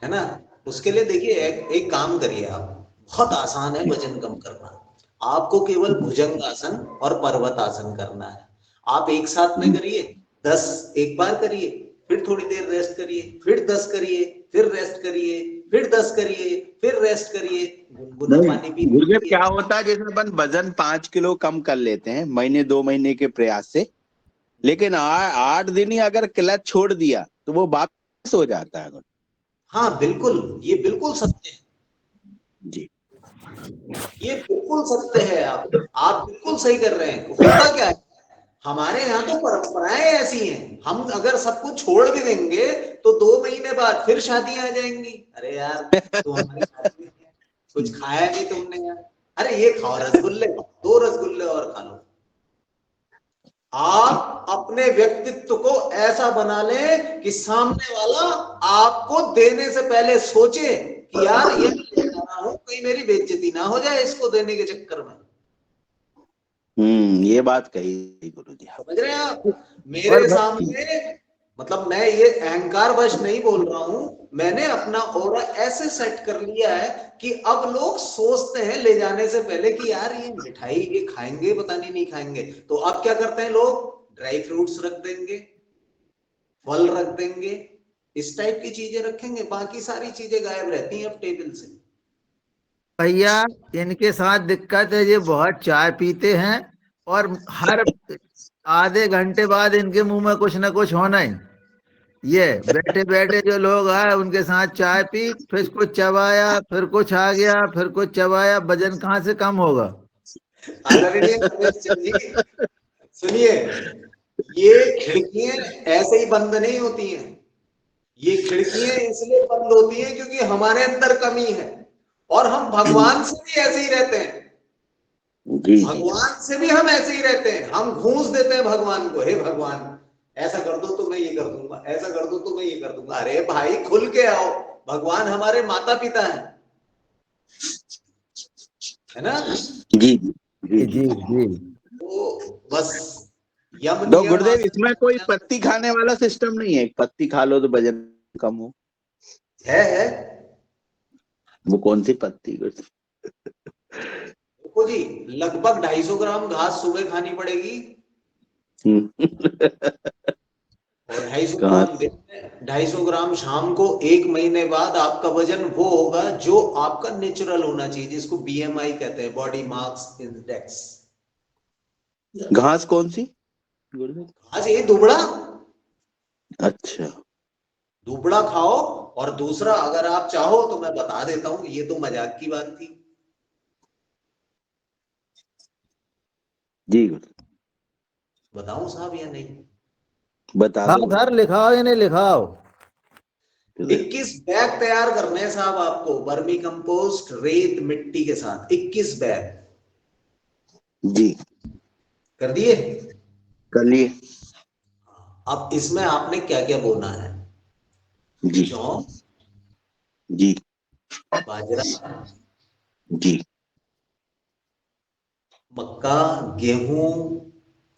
है ना। उसके लिए देखिए एक काम करिए आप, बहुत आसान है वजन कम करना। आपको केवल भुजंग आसन और पर्वत आसन करना है। आप एक साथ में करिए, 10 एक बार करिए, फिर थोड़ी देर रेस्ट करिए, फिर 10 करिए, फिर रेस्ट करिए, फिर 10 करिए, फिर रेस्ट करिए। गुनगुना पानी पी। गुरुदेव क्या होता है, जैसे अपन वजन 5 किलो कम कर लेते हैं महीने 2 महीने के प्रयास से, लेकिन 8 दिन ही अगर क्लच छोड़ दिया तो वो वापस हो जाता है। हाँ बिल्कुल, ये बिल्कुल सत्य है जी, ये बिल्कुल सत्य है। आप बिल्कुल सही कर रहे हैं। होता क्या है, हमारे यहाँ तो परंपराएं ऐसी हैं, हम अगर सब कुछ छोड़ भी देंगे तो 2 महीने बाद फिर शादियां आ जाएंगी। अरे यार तू हमारी शादी में कुछ खाया नहीं तुमने यार, अरे ये खाओ रसगुल्ले, 2 रसगुल्ले और खा लो। आप अपने व्यक्तित्व को ऐसा बना लें कि सामने वाला आपको देने से पहले सोचे कि यार ये ले जा रहा हूं, कहीं मेरी बेइज्जती ना हो जाए इसको देने के चक्कर में। ये बात कही गुरु जी। समझ रहे हैं आप? मेरे सामने, मतलब मैं ये अहंकार वश नहीं बोल रहा हूं, मैंने अपना ऑरा ऐसे सेट कर लिया है कि अब लोग सोचते हैं ले जाने से पहले कि यार ये मिठाई ये खाएंगे पता नहीं खाएंगे, तो अब क्या करते हैं लोग, ड्राई फ्रूट्स रख देंगे, फल रख देंगे, इस टाइप की चीजें रखेंगे, बाकी सारी चीजें गायब रहती हैं अब टेबल से। भैया इनके साथ दिक्कत है, ये बहुत चाय पीते हैं और हर आधे घंटे बाद इनके मुंह में कुछ ना कुछ होना ही। ये बैठे बैठे जो लोग आए उनके साथ चाय पी, फिर कुछ चबाया, फिर कुछ आ गया, फिर कुछ चबाया, वजन कहाँ से कम होगा। सुनिए, ये खिड़कियां ऐसे ही बंद नहीं होती हैं, ये खिड़कियां इसलिए बंद होती हैं क्योंकि हमारे अंदर कमी है, और हम भगवान से भी ऐसे ही रहते हैं। भगवान से भी हम ऐसे ही रहते हैं, हम घूस देते हैं भगवान को, हे भगवान ऐसा कर दो तो मैं ये कर दूंगा, ऐसा कर दो तो मैं ये कर दूंगा। अरे भाई खुल के आओ, भगवान हमारे माता पिता है ना? जी जी जी जी। तो बस तो गुरुदेव इसमें कोई पत्ती खाने वाला सिस्टम नहीं है, पत्ती खा लो तो वजन कम हो? है। वो कौन सी पत्ती? देखो जी, लगभग 250 ग्राम घास सुबह खानी पड़ेगी और 250 ग्राम शाम को। 1 महीने बाद आपका वजन वो होगा जो आपका नेचुरल होना चाहिए, जिसको BMI कहते हैं, बॉडी मास इंडेक्स। घास कौन सी? घास ये दुबड़ा। अच्छा, दुबड़ा खाओ। और दूसरा, अगर आप चाहो तो मैं बता देता हूं, ये तो मजाक की बात थी जी बताऊं साहब या नहीं? बता दो। सर लिखाओ या नहीं लिखाओ? 21 बैग तैयार करने हैं साहब आपको, वर्मी कंपोस्ट रेत मिट्टी के साथ। 21 बैग जी कर दिए? कर लिए। अब इसमें आपने क्या क्या बोना है? जी जौ, जी बाजरा, जी मक्का, गेहूं,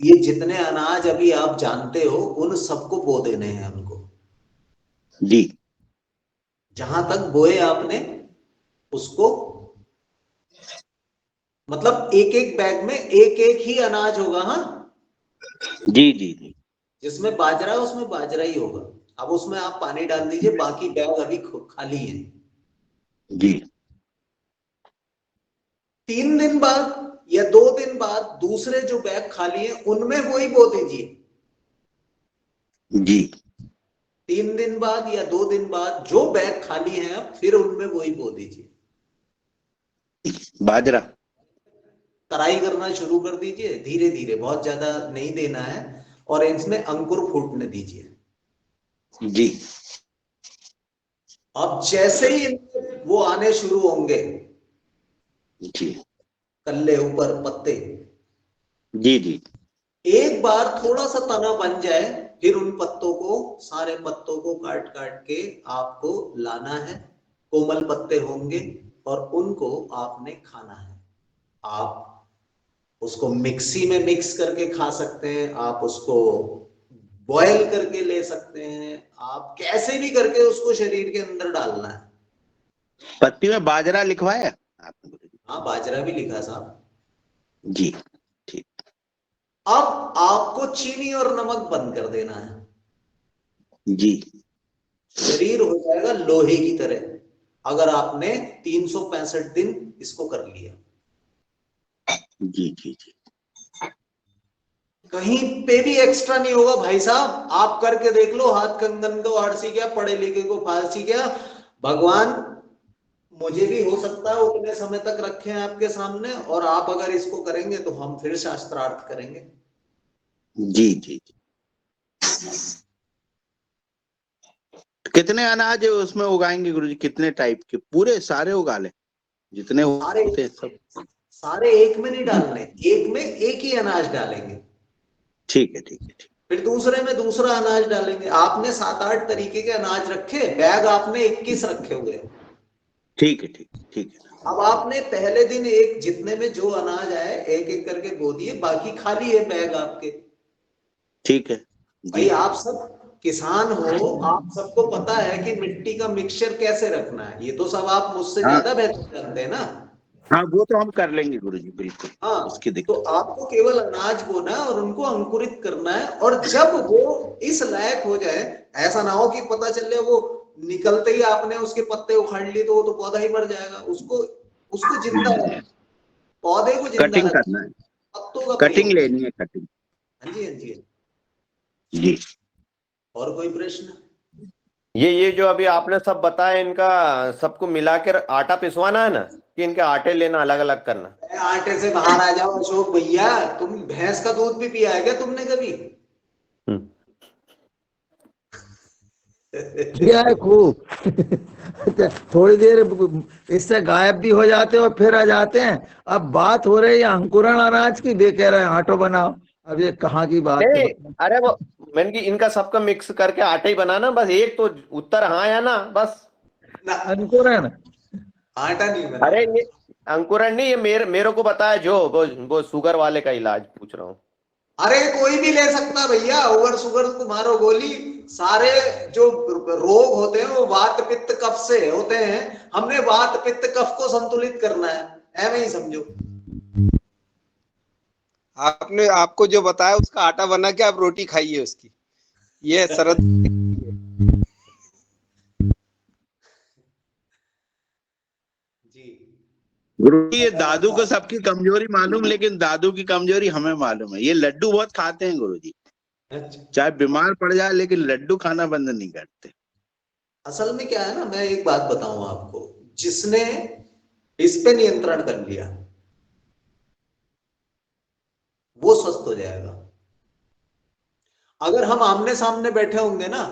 ये जितने अनाज अभी आप जानते हो उन सबको बो देने हैं उनको। जी जहां तक बोए आपने उसको, मतलब एक एक बैग में एक एक ही अनाज होगा। हाँ जी जी जी जिसमें बाजरा है उसमें बाजरा ही होगा। अब उसमें आप पानी डाल दीजिए, बाकी बैग अभी खाली है। जी 3 दिन बाद या 2 दिन बाद दूसरे जो बैग खाली है उनमें वही बो दीजिए। जी 3 दिन बाद या 2 दिन बाद जो बैग खाली है अब फिर उनमें वही बो दीजिए। बाजरा तराई करना शुरू कर दीजिए धीरे धीरे, बहुत ज्यादा नहीं देना है, और इसमें अंकुर फूटने दीजिए। जी अब जैसे ही वो आने शुरू होंगे, जी कल्ले ऊपर पत्ते, जी जी एक बार थोड़ा सा तना बन जाए, फिर उन पत्तों को, सारे पत्तों को काट काट के आपको लाना है। कोमल पत्ते होंगे और उनको आपने खाना है। आप उसको मिक्सी में मिक्स करके खा सकते हैं, आप उसको बॉयल करके ले सकते हैं, आप कैसे भी करके उसको शरीर के अंदर डालना है। पत्ती में बाजरा लिखवाया आपने? हाँ बाजरा भी लिखा साहब जी ठीक। अब आपको चीनी और नमक बंद कर देना है जी। शरीर हो जाएगा लोहे की तरह, अगर आपने 365 दिन इसको कर लिया। जी जी जी कहीं पे भी एक्स्ट्रा नहीं होगा भाई साहब, आप करके देख लो। हाथ कंगन को आरसी क्या, पढ़े लिखे को फारसी क्या। भगवान मुझे भी हो सकता है उतने समय तक रखे हैं आपके सामने, और आप अगर इसको करेंगे तो हम फिर शास्त्रार्थ करेंगे। जी जी। कितने अनाज उसमें उगाएंगे गुरुजी, कितने टाइप के? पूरे सारे उगा ले जितने सारे होते हैं सब? सारे एक में नहीं डालने, एक में एक ही अनाज डालेंगे, ठीक है ठीक है ठीक। फिर दूसरे में दूसरा अनाज डालेंगे। आपने 7-8 तरीके के अनाज रखे, बैग आपने 21 रखे हुए हैं। ठीक है ठीक है ठीक है। अब आपने पहले दिन एक जितने में जो अनाज आए एक एक करके बो दिए, बाकी खाली है बैग आपके। ठीक है भाई जी। आप सब किसान हो, आप सबको पता है कि मिट्टी का मिक्सचर कैसे रखना है, ये तो सब आप मुझसे हाँ ज्यादा बेहतर जानते हैं ना। हाँ, वो तो हम कर लेंगे गुरुजी, बिल्कुल हाँ, उसकी तो दिक्कत। आपको केवल अनाज बोना है और उनको अंकुरित करना है, और जब वो इस लायक हो जाए, ऐसा ना हो कि पता चले वो निकलते ही आपने उसके पत्ते उखाड़ लिए तो वो तो पौधा ही मर जाएगा। उसको उसको जिंदा रखना, पौधे को जिंदा कटिंग रखना, करना है, पत्तों का कटिंग प्रयोग। लेनी है, कटिंग। हाँ जी, हाँ जी, हाँ जी। जी। और कोई प्रश्न? ये जो अभी आपने सब बताया, इनका सबको मिला कर आटा पिसवाना है ना, कि इनके आटे लेना अलग अलग करना? आटे से बाहर आ जाओ अशोक भैया, तुम भैंस का दूध भी पिया है क्या तुमने कभी? किया है खूब। थोड़ी देर इससे गायब भी हो जाते हैं और फिर आ जाते हैं। अब बात हो रही है अंकुरण अनाज की, वे कह रहे हैं आटो बनाओ। अब ये कहाँ की बात है? नहीं, अरे वो मैंने कि इनका सबका मिक्स करके आटा ही बनाना, बस एक तो उत्तर हाँ या ना, बस। ना, अंकुरण आटा नहीं अरे बनाना। ये अंकुरण नहीं, ये मेरे को बताया जो वो शुगर वाले का इलाज पूछ रहा हूँ। अरे कोई भी ले सकता भैया, ओवर शुगर को मारो गोली। सारे जो रोग होते हैं वो वात पित्त कफ से होते हैं, हमने वात पित्त कफ को संतुलित करना है, ऐਵੇਂ ही समझो। आपने, आपको जो बताया उसका आटा बना के आप रोटी खाइए उसकी, ये शरद। जी गुरु जी, ये दादू को सबकी कमजोरी मालूम, लेकिन दादू की कमजोरी हमें मालूम है, ये लड्डू बहुत खाते हैं गुरु जी। चाहे बीमार पड़ जाए लेकिन लड्डू खाना बंद नहीं करते। असल में क्या है ना, मैं एक बात बताऊं आपको, जिसने इस पे नियंत्रण कर लिया वो स्वस्थ हो जाएगा। अगर हम आमने सामने बैठे होंगे ना,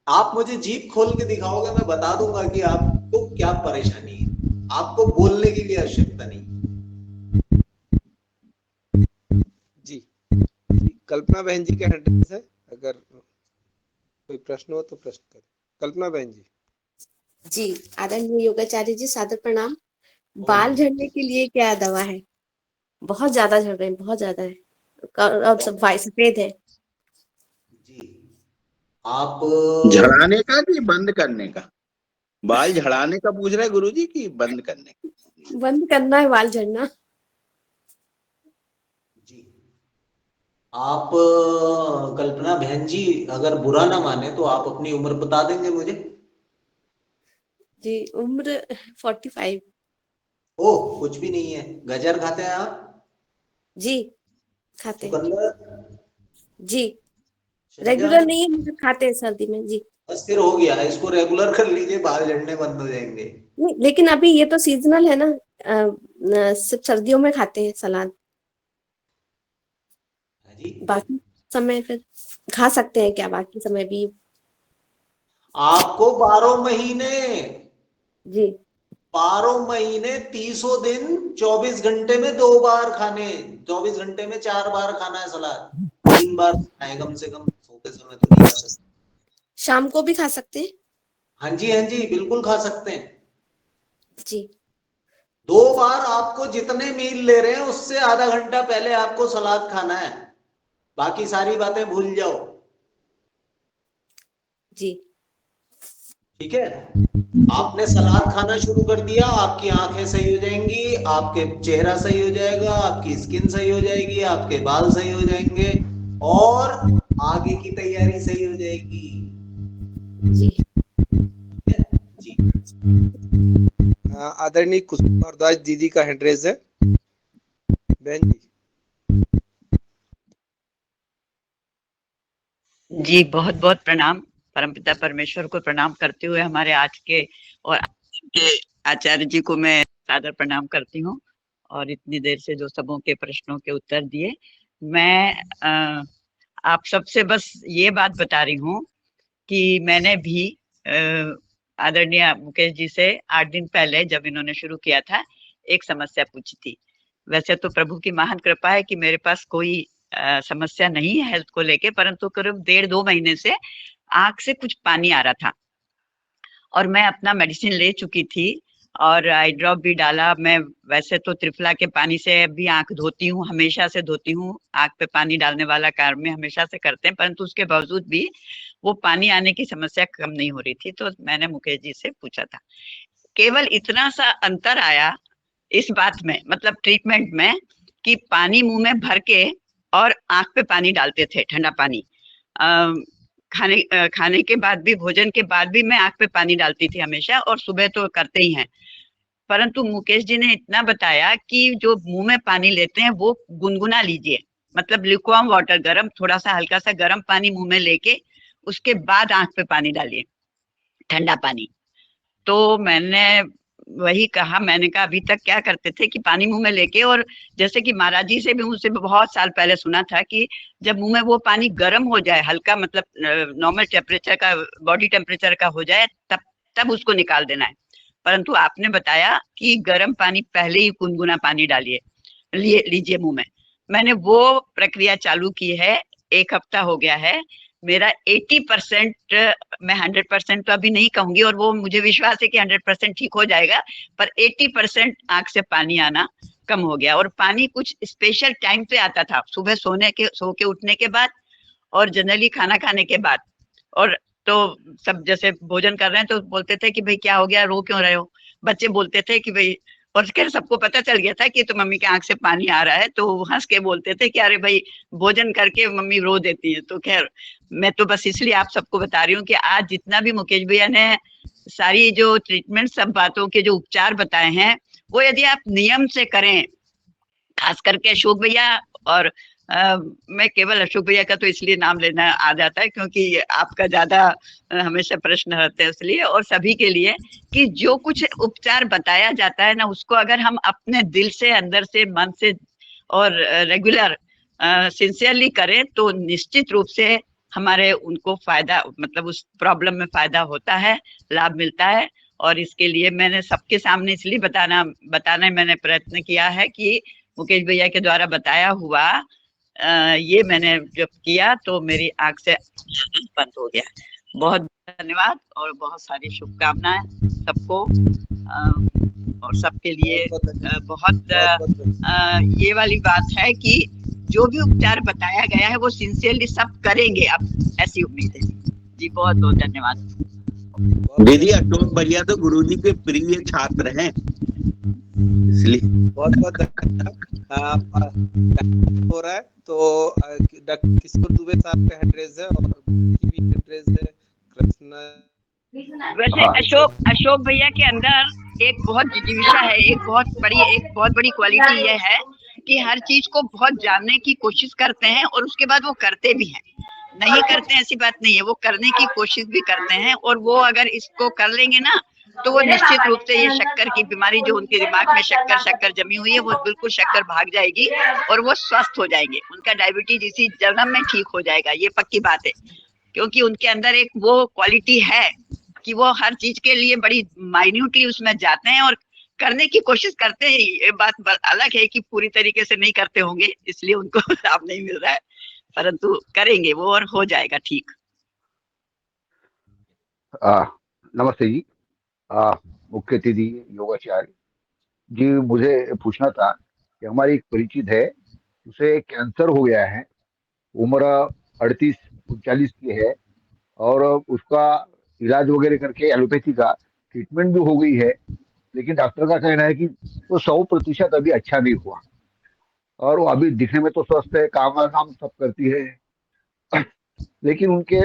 आप मुझे जीभ खोल के दिखाओगे, मैं बता दूंगा कि आपको क्या परेशानी है, आपको बोलने की भी आवश्यकता नहीं। जी, कल्पना बहन जी का एड्रेस है, अगर कोई प्रश्न हो तो प्रश्न करें। कल्पना बहन जी। जी, आदरणीय योगाचार्य जी, सादर प्रणाम। बाल झड़ने के लिए क्या दवा है? बहुत ज्यादा झड़ रहे हैं, बहुत ज्यादा है, और सब सफेद है। जी, आप झड़ाने का कि बंद करने का? बाल झड़ाने का पूछ रहे हैं गुरु जी कि बंद करने का? बंद करना है बाल झड़ना। जी, आप कल्पना बहन जी अगर बुरा ना माने तो आप अपनी उम्र बता देंगे मुझे? जी, उम्र 45। ओह, कुछ भी नहीं है। गाजर खाते हैं आप? जी, खाते हैं। चुकंदर? जी, शलजम? रेगुलर नहीं है मगर खाते हैं सर्दी में। जी, बस फिर हो गया, इसको रेगुलर कर लीजिए, बाल झड़ने बंद हो जाएंगे। नहीं, लेकिन अभी ये तो सीजनल है ना, सिर्फ सर्दियों में खाते हैं सलाद। जी, बाकी समय फिर खा सकते हैं क्या? बाकी समय भी? आपको 12 महीने, जी, 12 महीने 30 दिन 24 घंटे में 2 बार खाने, 24 घंटे में 4 बार खाना है सलाद, 3 बार खाए कम से कम, सोते समय तो नहीं खा सकते। शाम को भी खा सकते हैं? हाँ जी, हाँ जी, बिल्कुल खा सकते हैं। जी, 2 बार आपको जितने मील ले रहे हैं उससे आधा घंटा पहले आपको सलाद खाना है, बाकी सारी बातें भूल जाओ। जी, ठीक है, आपने सलाद खाना शुरू कर दिया, आपकी आंखें सही हो जाएंगी, आपके चेहरा सही हो जाएगा, आपकी स्किन सही हो जाएगी, आपके बाल सही हो जाएंगे, और आगे की तैयारी सही हो जाएगी। जी, जी, आदरणीय कुसुम भारद्वाज दीदी का एड्रेस है, बहन जी। जी, बहुत बहुत प्रणाम। परमपिता परमेश्वर को प्रणाम करते हुए हमारे आज के और के आचार्य जी को मैं सादर प्रणाम करती हूँ, और इतनी देर से जो सबों के प्रश्नों के उत्तर दिए। मैं आप सबसे बस ये बात बता रही हूँ कि मैंने भी आदरणीय मुकेश जी से 8 दिन पहले जब इन्होंने शुरू किया था एक समस्या पूछी थी। वैसे तो प्रभु की महान कृपा है कि मेरे पास कोई समस्या नहीं है हेल्थ को लेके, परंतु करीब 1.5-2 महीने से आंख से कुछ पानी आ रहा था और मैं अपना मेडिसिन ले चुकी थी और आई ड्रॉप भी डाला। मैं वैसे तो त्रिफला के पानी से भी आंख धोती हूँ, हमेशा से धोती हूँ, आंख पे पानी डालने वाला कार्य में हमेशा से करते हैं, परंतु उसके बावजूद भी वो पानी आने की समस्या कम नहीं हो रही थी। तो मैंने मुकेश जी से पूछा था, केवल इतना सा अंतर आया इस बात में, मतलब ट्रीटमेंट में, कि पानी मुंह में भर के और आंख पे पानी डालते थे, ठंडा पानी। खाने के बाद भी, भोजन के बाद भी मैं आंख पे पानी डालती थी हमेशा, और सुबह तो करते ही हैं। परंतु मुकेश जी ने इतना बताया कि जो मुंह में पानी लेते हैं वो गुनगुना लीजिए, मतलब ल्यूकवार्म वाटर, गर्म, थोड़ा सा हल्का सा गर्म पानी मुंह में लेके उसके बाद आंख पे पानी डालिए, ठंडा पानी। तो मैंने वही कहा, मैंने कहा अभी तक क्या करते थे कि पानी मुंह में लेके, और जैसे कि महाराज जी से भी, मुझसे भी बहुत साल पहले सुना था कि जब मुंह में वो पानी गर्म हो जाए, हल्का मतलब नॉर्मल टेम्परेचर का, बॉडी टेम्परेचर का हो जाए, तब उसको निकाल देना है। परंतु आपने बताया कि गर्म पानी पहले ही गुनगुना पानी डालिए, लीजिए मुंह में। मैंने वो प्रक्रिया चालू की है, 1 हफ्ता हो गया है। मेरा 80%, मैं 100% तो अभी नहीं कहूंगी, और वो मुझे विश्वास है कि 100% ठीक हो जाएगा, पर 80% आंख से पानी आना कम हो गया। और पानी कुछ स्पेशल टाइम पे आता था, सुबह सो के उठने के बाद, और जनरली खाना खाने के बाद। और तो सब जैसे भोजन कर रहे हैं तो बोलते थे कि भाई क्या हो गया, रो क्यों रहे हो, बच्चे बोलते थे कि भाई, और खैर सबको पता चल गया था कि तो मम्मी के आंख से पानी आ रहा है, तो हंस के बोलते थे कि अरे भाई भोजन करके मम्मी रो देती है। तो खैर मैं तो बस इसलिए आप सबको बता रही हूँ कि आज जितना भी मुकेश भैया ने सारी जो ट्रीटमेंट, सब बातों के जो उपचार बताए हैं, वो यदि आप नियम से करें, खास करके अशोक भैया, और मैं केवल अशोक भैया का तो इसलिए नाम लेना आ जाता है क्योंकि आपका ज्यादा हमेशा प्रश्न रहते हैं, इसलिए, और सभी के लिए, कि जो कुछ उपचार बताया जाता है ना, उसको अगर हम अपने दिल से, अंदर से, मन से और रेगुलर सिंसियरली करें तो निश्चित रूप से हमारे उनको फायदा, मतलब उस प्रॉब्लम में फायदा होता है, लाभ मिलता है। और इसके लिए मैंने सबके सामने इसलिए बताने मैंने प्रयत्न किया है कि मुकेश भैया के द्वारा बताया हुआ ये मैंने जब किया तो मेरी आंख से बंद हो गया। बहुत धन्यवाद और बहुत सारी शुभकामनाएं सबको, और सबके लिए बहुत ये वाली बात है कि जो भी उपचार बताया गया है वो सिंसियरली सब करेंगे, अब ऐसी उम्मीद है जी। बहुत बहुत धन्यवाद दीदी। अशोक भैया तो गुरुजी के प्रिय छात्र हैं, इसलिए बहुत बहुत हो रहा है। तो डॉक्टर किशोर दुबे साहब का हैंड रेज है और भी हैंड रेज है, कृष्णा। वैसे अशोक भैया के अंदर एक बहुत जिज्ञासा है, एक बहुत बड़ी क्वालिटी ये है कि हर चीज को बहुत जानने की कोशिश करते हैं और उसके बाद वो करते भी हैं। नहीं करते ऐसी बात नहीं है, वो करने की कोशिश भी करते हैं, और वो अगर इसको कर लेंगे ना तो वो निश्चित रूप से ये शक्कर की बीमारी जो उनके दिमाग में शक्कर जमी हुई है, वो बिल्कुल शक्कर भाग जाएगी और वो स्वस्थ हो जाएंगे। उनका डायबिटीज इसी जन्म में ठीक हो जाएगा, ये पक्की बात है, क्योंकि उनके अंदर एक वो क्वालिटी है कि वो हर चीज के लिए बड़ी माइन्यूटली उसमें जाते हैं और करने की कोशिश करते हैं। ये बात अलग है कि पूरी तरीके से नहीं करते होंगे, इसलिए उनको लाभ नहीं मिल रहा है, परंतु करेंगे वो और हो जाएगा ठीक। नमस्ते जी। मुख्य अतिथि योगाचार्य जी, मुझे पूछना था कि हमारी एक परिचित है, उसे कैंसर हो गया है, उम्र 38-39 की है, और उसका इलाज वगैरह करके एलोपैथी का ट्रीटमेंट भी हो गई है, लेकिन डॉक्टर का कहना है कि वो 100% अभी अच्छा नहीं हुआ, और वो अभी दिखने में तो स्वस्थ है, काम सब करती है, लेकिन उनके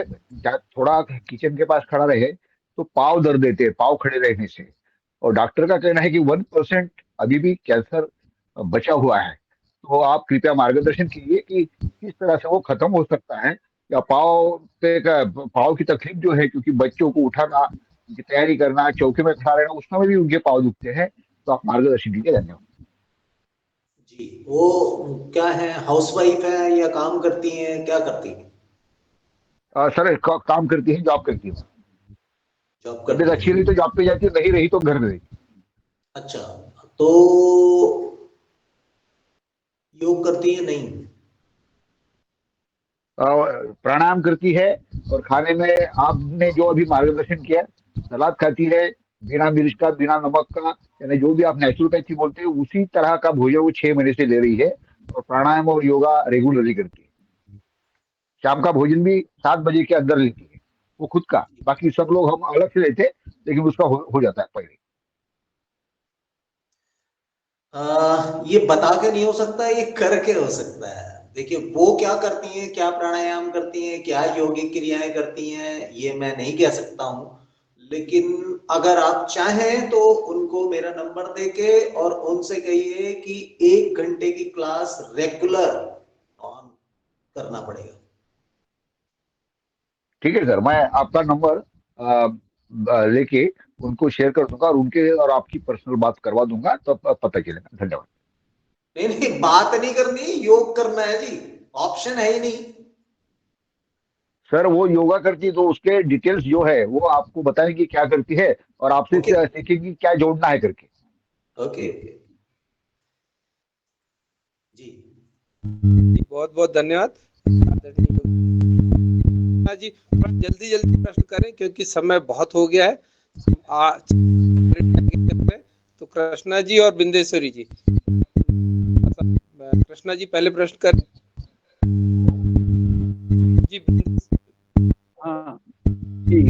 थोड़ा किचन के पास खड़ा रहे तो पाँव दर्द देते हैं, पाँव खड़े रहने से, और डॉक्टर का कहना है कि 1% अभी भी कैंसर बचा हुआ है। तो आप कृपया मार्गदर्शन कीजिए कि किस तरह से वो खत्म हो सकता है, या पाँव की तकलीफ जो है, क्योंकि बच्चों को उठाना, उनकी तैयारी करना, चौके में खड़ा रहना, उस समय भी उनके पाँव दुखते हैं, तो आप मार्गदर्शन कीजिए। धन्यवाद। जी, वो क्या है, हाउसवाइफ है या काम करती हैं, क्या करती हैं? सर काम करती है, जॉब करती है। जॉब तबीयत करती अच्छी हैं। रही तो जॉब पे जाती है, नहीं रही तो घर में रहती अच्छा, तो योग करती है नहीं? प्राणायाम करती है, और खाने में आपने जो अभी मार्गदर्शन किया, सलाद खाती है, बिना मिर्च का, बिना नमक का, यानी जो भी आप नेचुरोपैथी बोलते हैं उसी तरह का भोजन वो 6 महीने से ले रही है, और प्राणायाम और योगा रेगुलरली करती है। शाम का भोजन भी 7 बजे के अंदर लेती है वो खुद का। बाकी सब लोग हम अलग से लेते हैं, लेकिन उसका हो जाता है पहले। ये बता के नहीं हो सकता, ये करके हो सकता है। देखिए, वो क्या करती हैं, क्या प्राणायाम करती हैं, क्या योगिक क्रियाएं करती हैं, ये मैं नहीं कह सकता हूं। लेकिन अगर आप चाहें तो उनको मेरा नंबर देके और उनसे कहिए कि 1 घंटे की क्लास रेगुलर ऑन करना पड़ेगा। ठीक है सर, मैं आपका नंबर लेके उनको शेयर कर दूंगा, और उनके और आपकी पर्सनल बात करवा दूंगा, तो पता चलेगा। धन्यवाद। नहीं नहीं, बात नहीं करनी, योग करना है जी, ऑप्शन है ही नहीं। सर वो योगा करती है तो उसके डिटेल्स जो है वो आपको बताएंगी क्या करती है, और आपसे ओके सीखेंगी क्या जोड़ना है करके। ओके जी। ओके जी। बहुत बहुत धन्यवाद जी। जल्दी जल्दी प्रश्न करें क्योंकि समय बहुत हो गया है। तो कृष्णा जी और बिंदेश्वरी जी, कृष्णा जी पहले प्रश्न कर जी। हाँ जी।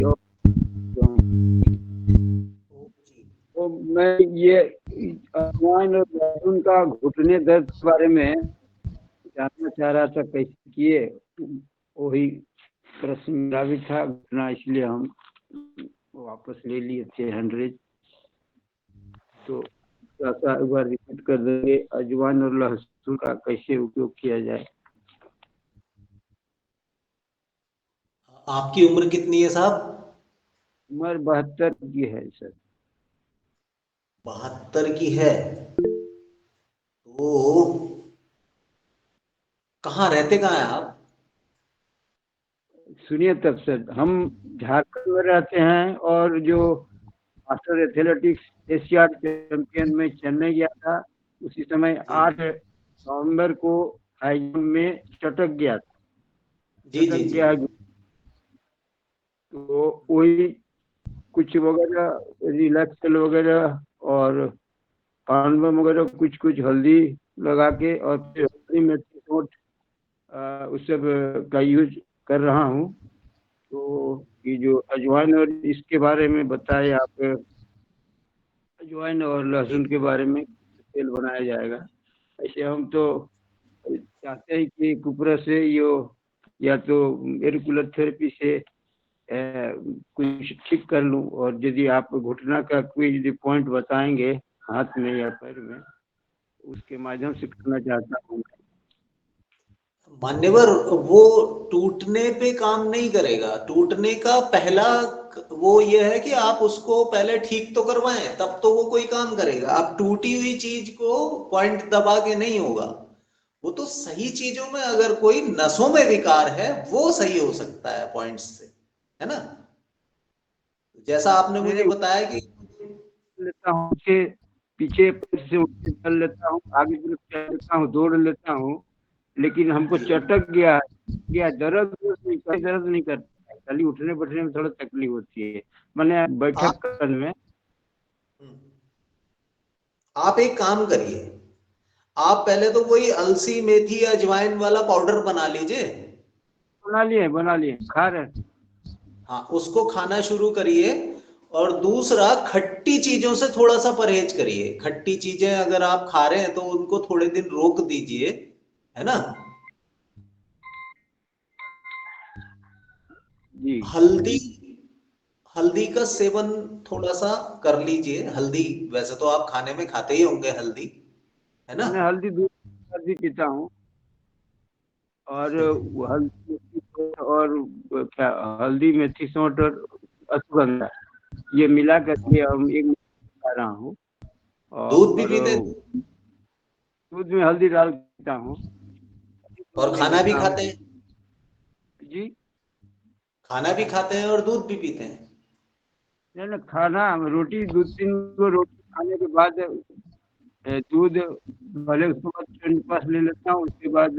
तो मैं ये अजवाइन और लहसुन का घुटने दर्द के बारे में जानना चाह रहा था, कैसे किए। वही प्रश्न मेरा भी था घुटना, इसलिए हम वापस ले लिए थे 100। तो ऐसा एक बार रिपीट कर देंगे, अजवाइन और लहसुन का कैसे उपयोग किया जाए। आपकी उम्र कितनी है साहब? उम्र 72 की है सर। 72 की है? तो कहाँ रहते, कहाँ हैं आप? सुनिए तब सर, हम झारखंड में रहते हैं, और जो मास्टर एथलेटिक्स एशिया चैंपियन में चेन्नई गया था, उसी समय 8 नवंबर को हाई जंप में चटक गया था। जी चटक जी जी। गया, तो वही कुछ वगैरह रिलैक्सल वगैरह और पानबम वगैरह कुछ कुछ हल्दी लगा के, और फिर हरी मेथी सोंठ उस सब का यूज कर रहा हूँ। तो ये जो अजवाइन और इसके बारे में बताए आप, अजवाइन और लहसुन के बारे में तेल बनाया जाएगा। ऐसे हम तो चाहते हैं कि कुपरा से यो या तो एयरकूलर थेरेपी से कुछ ठीक कर लूं, और यदि आप घुटना का कोई यदि पॉइंट बताएंगे हाथ में या पैर में, उसके माध्यम से करना चाहता हूँ। मान्यवर, वो टूटने पे काम नहीं करेगा। टूटने का पहला वो ये है कि आप उसको पहले ठीक तो करवाएं, तब तो वो कोई काम करेगा। आप टूटी हुई चीज को पॉइंट दबा के नहीं होगा। वो तो सही चीजों में, अगर कोई नसों में विकार है वो सही हो सकता है पॉइंट्स से, है ना? जैसा आपने नहीं मुझे नहीं, बताया कि लेता हूँ पीछे पीछे पैर से उठ के चल लेता हूँ, आगे की तरफ चल लेता हूँ, दौड़ लेता हूँ, लेकिन हमको चटक गया दर्द नहीं करता है, खाली उठने बैठने में थोड़ा तकलीफ होती है, मैंने बैठक आप करने में। आप एक काम करिए, आप पहले तो कोई अलसी मेथी अजवाइन वाला पाउडर बना लीजिए। बना लिए खा रहे। हाँ, उसको खाना शुरू करिए। और दूसरा, खट्टी चीजों से थोड़ा सा परहेज करिए। खट्टी चीजें अगर आप खा रहे हैं तो उनको थोड़े दिन रोक दीजिए, है ना? जी। हल्दी, हल्दी का सेवन थोड़ा सा कर लीजिए। हल्दी वैसे तो आप खाने में खाते ही होंगे हल्दी, है ना? मैंने हल्दी दूध हल्दी पीता हूँ, और वो हल्दी और क्या, हल्दी मेथी सौंठ और अश्वगंधा, ये मिला करके हम एक खा रहा हूँ। दूध भी और पीते? दूध में हल्दी डालता हूँ। और खाना भी खाते हैं? जी खाना भी खाते हैं और दूध भी पीते हैं? नहीं ना, खाना रोटी 2-3 को रोटी खाने के बाद दूध पहले उसके बाद 20% ले लेता हूँ, उसके बाद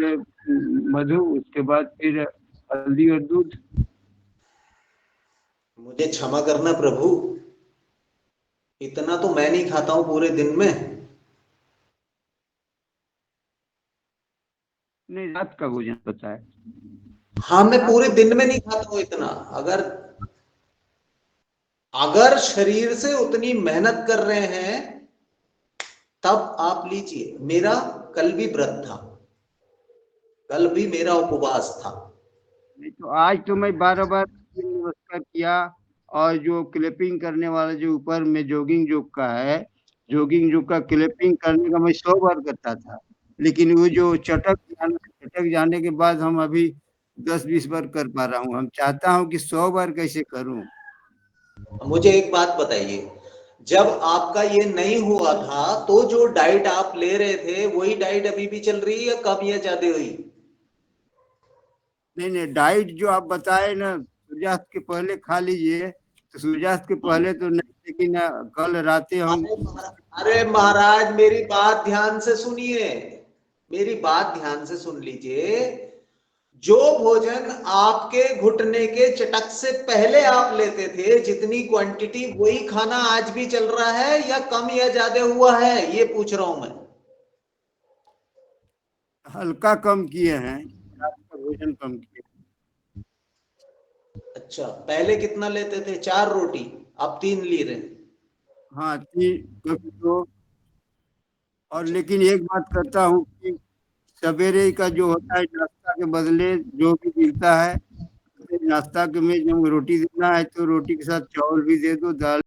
मधु, उसके बाद फिर हल्दी और दूध। मुझे क्षमा करना प्रभु, इतना तो मैं नहीं खाता हूं पूरे दिन में। नहीं, रात का भोजन होता है। हाँ, मैं पूरे दिन में नहीं खाता हूं इतना। अगर शरीर से उतनी मेहनत कर रहे हैं तब आप लीजिए। मेरा कल भी व्रत था, कल भी मेरा उपवास था। नहीं तो आज तो मैं 12 बार नमस्कार किया, और जो क्लिपिंग करने वाला जो ऊपर में जॉगिंग जोक का है, जॉगिंग जोक का क्लिपिंग करने का मैं 100 बार करता था, लेकिन वो जो चटक जाने के बाद हम अभी 10-20 बार कर पा रहा हूँ। हम चाहता हूँ कि 100 बार कैसे करूँ। मुझे एक बात बताइए, जब आपका ये नहीं हुआ था तो जो डाइट आप ले रहे थे वही डाइट अभी भी चल रही है या कम या ज्यादा हुई? नहीं, डाइट जो आप बताए ना, सूर्यास्त के पहले खा लीजिए, तो सूर्यास्त के पहले तो नहीं, लेकिन कल रातें हम अरे महाराज, मेरी बात ध्यान से सुनिए, मेरी बात ध्यान से सुन लीजिए। जो भोजन आपके घुटने के चटक से पहले आप लेते थे, जितनी क्वांटिटी, वही खाना आज भी चल रहा है या कम या ज्यादा हुआ है, ये पूछ रहा हूं मैं। हल्का कम किए हैं, रात का भोजन कम किए। अच्छा, पहले कितना लेते थे? 4 रोटी, अब 3 ले रहे हैं? हाँ, 3 कभी 2। और लेकिन एक बात करता हूँ कि सवेरे का जो होता है नाश्ता के बदले जो भी मिलता है, नाश्ता के में जब रोटी देना है तो रोटी के साथ चावल भी दे दो, दाल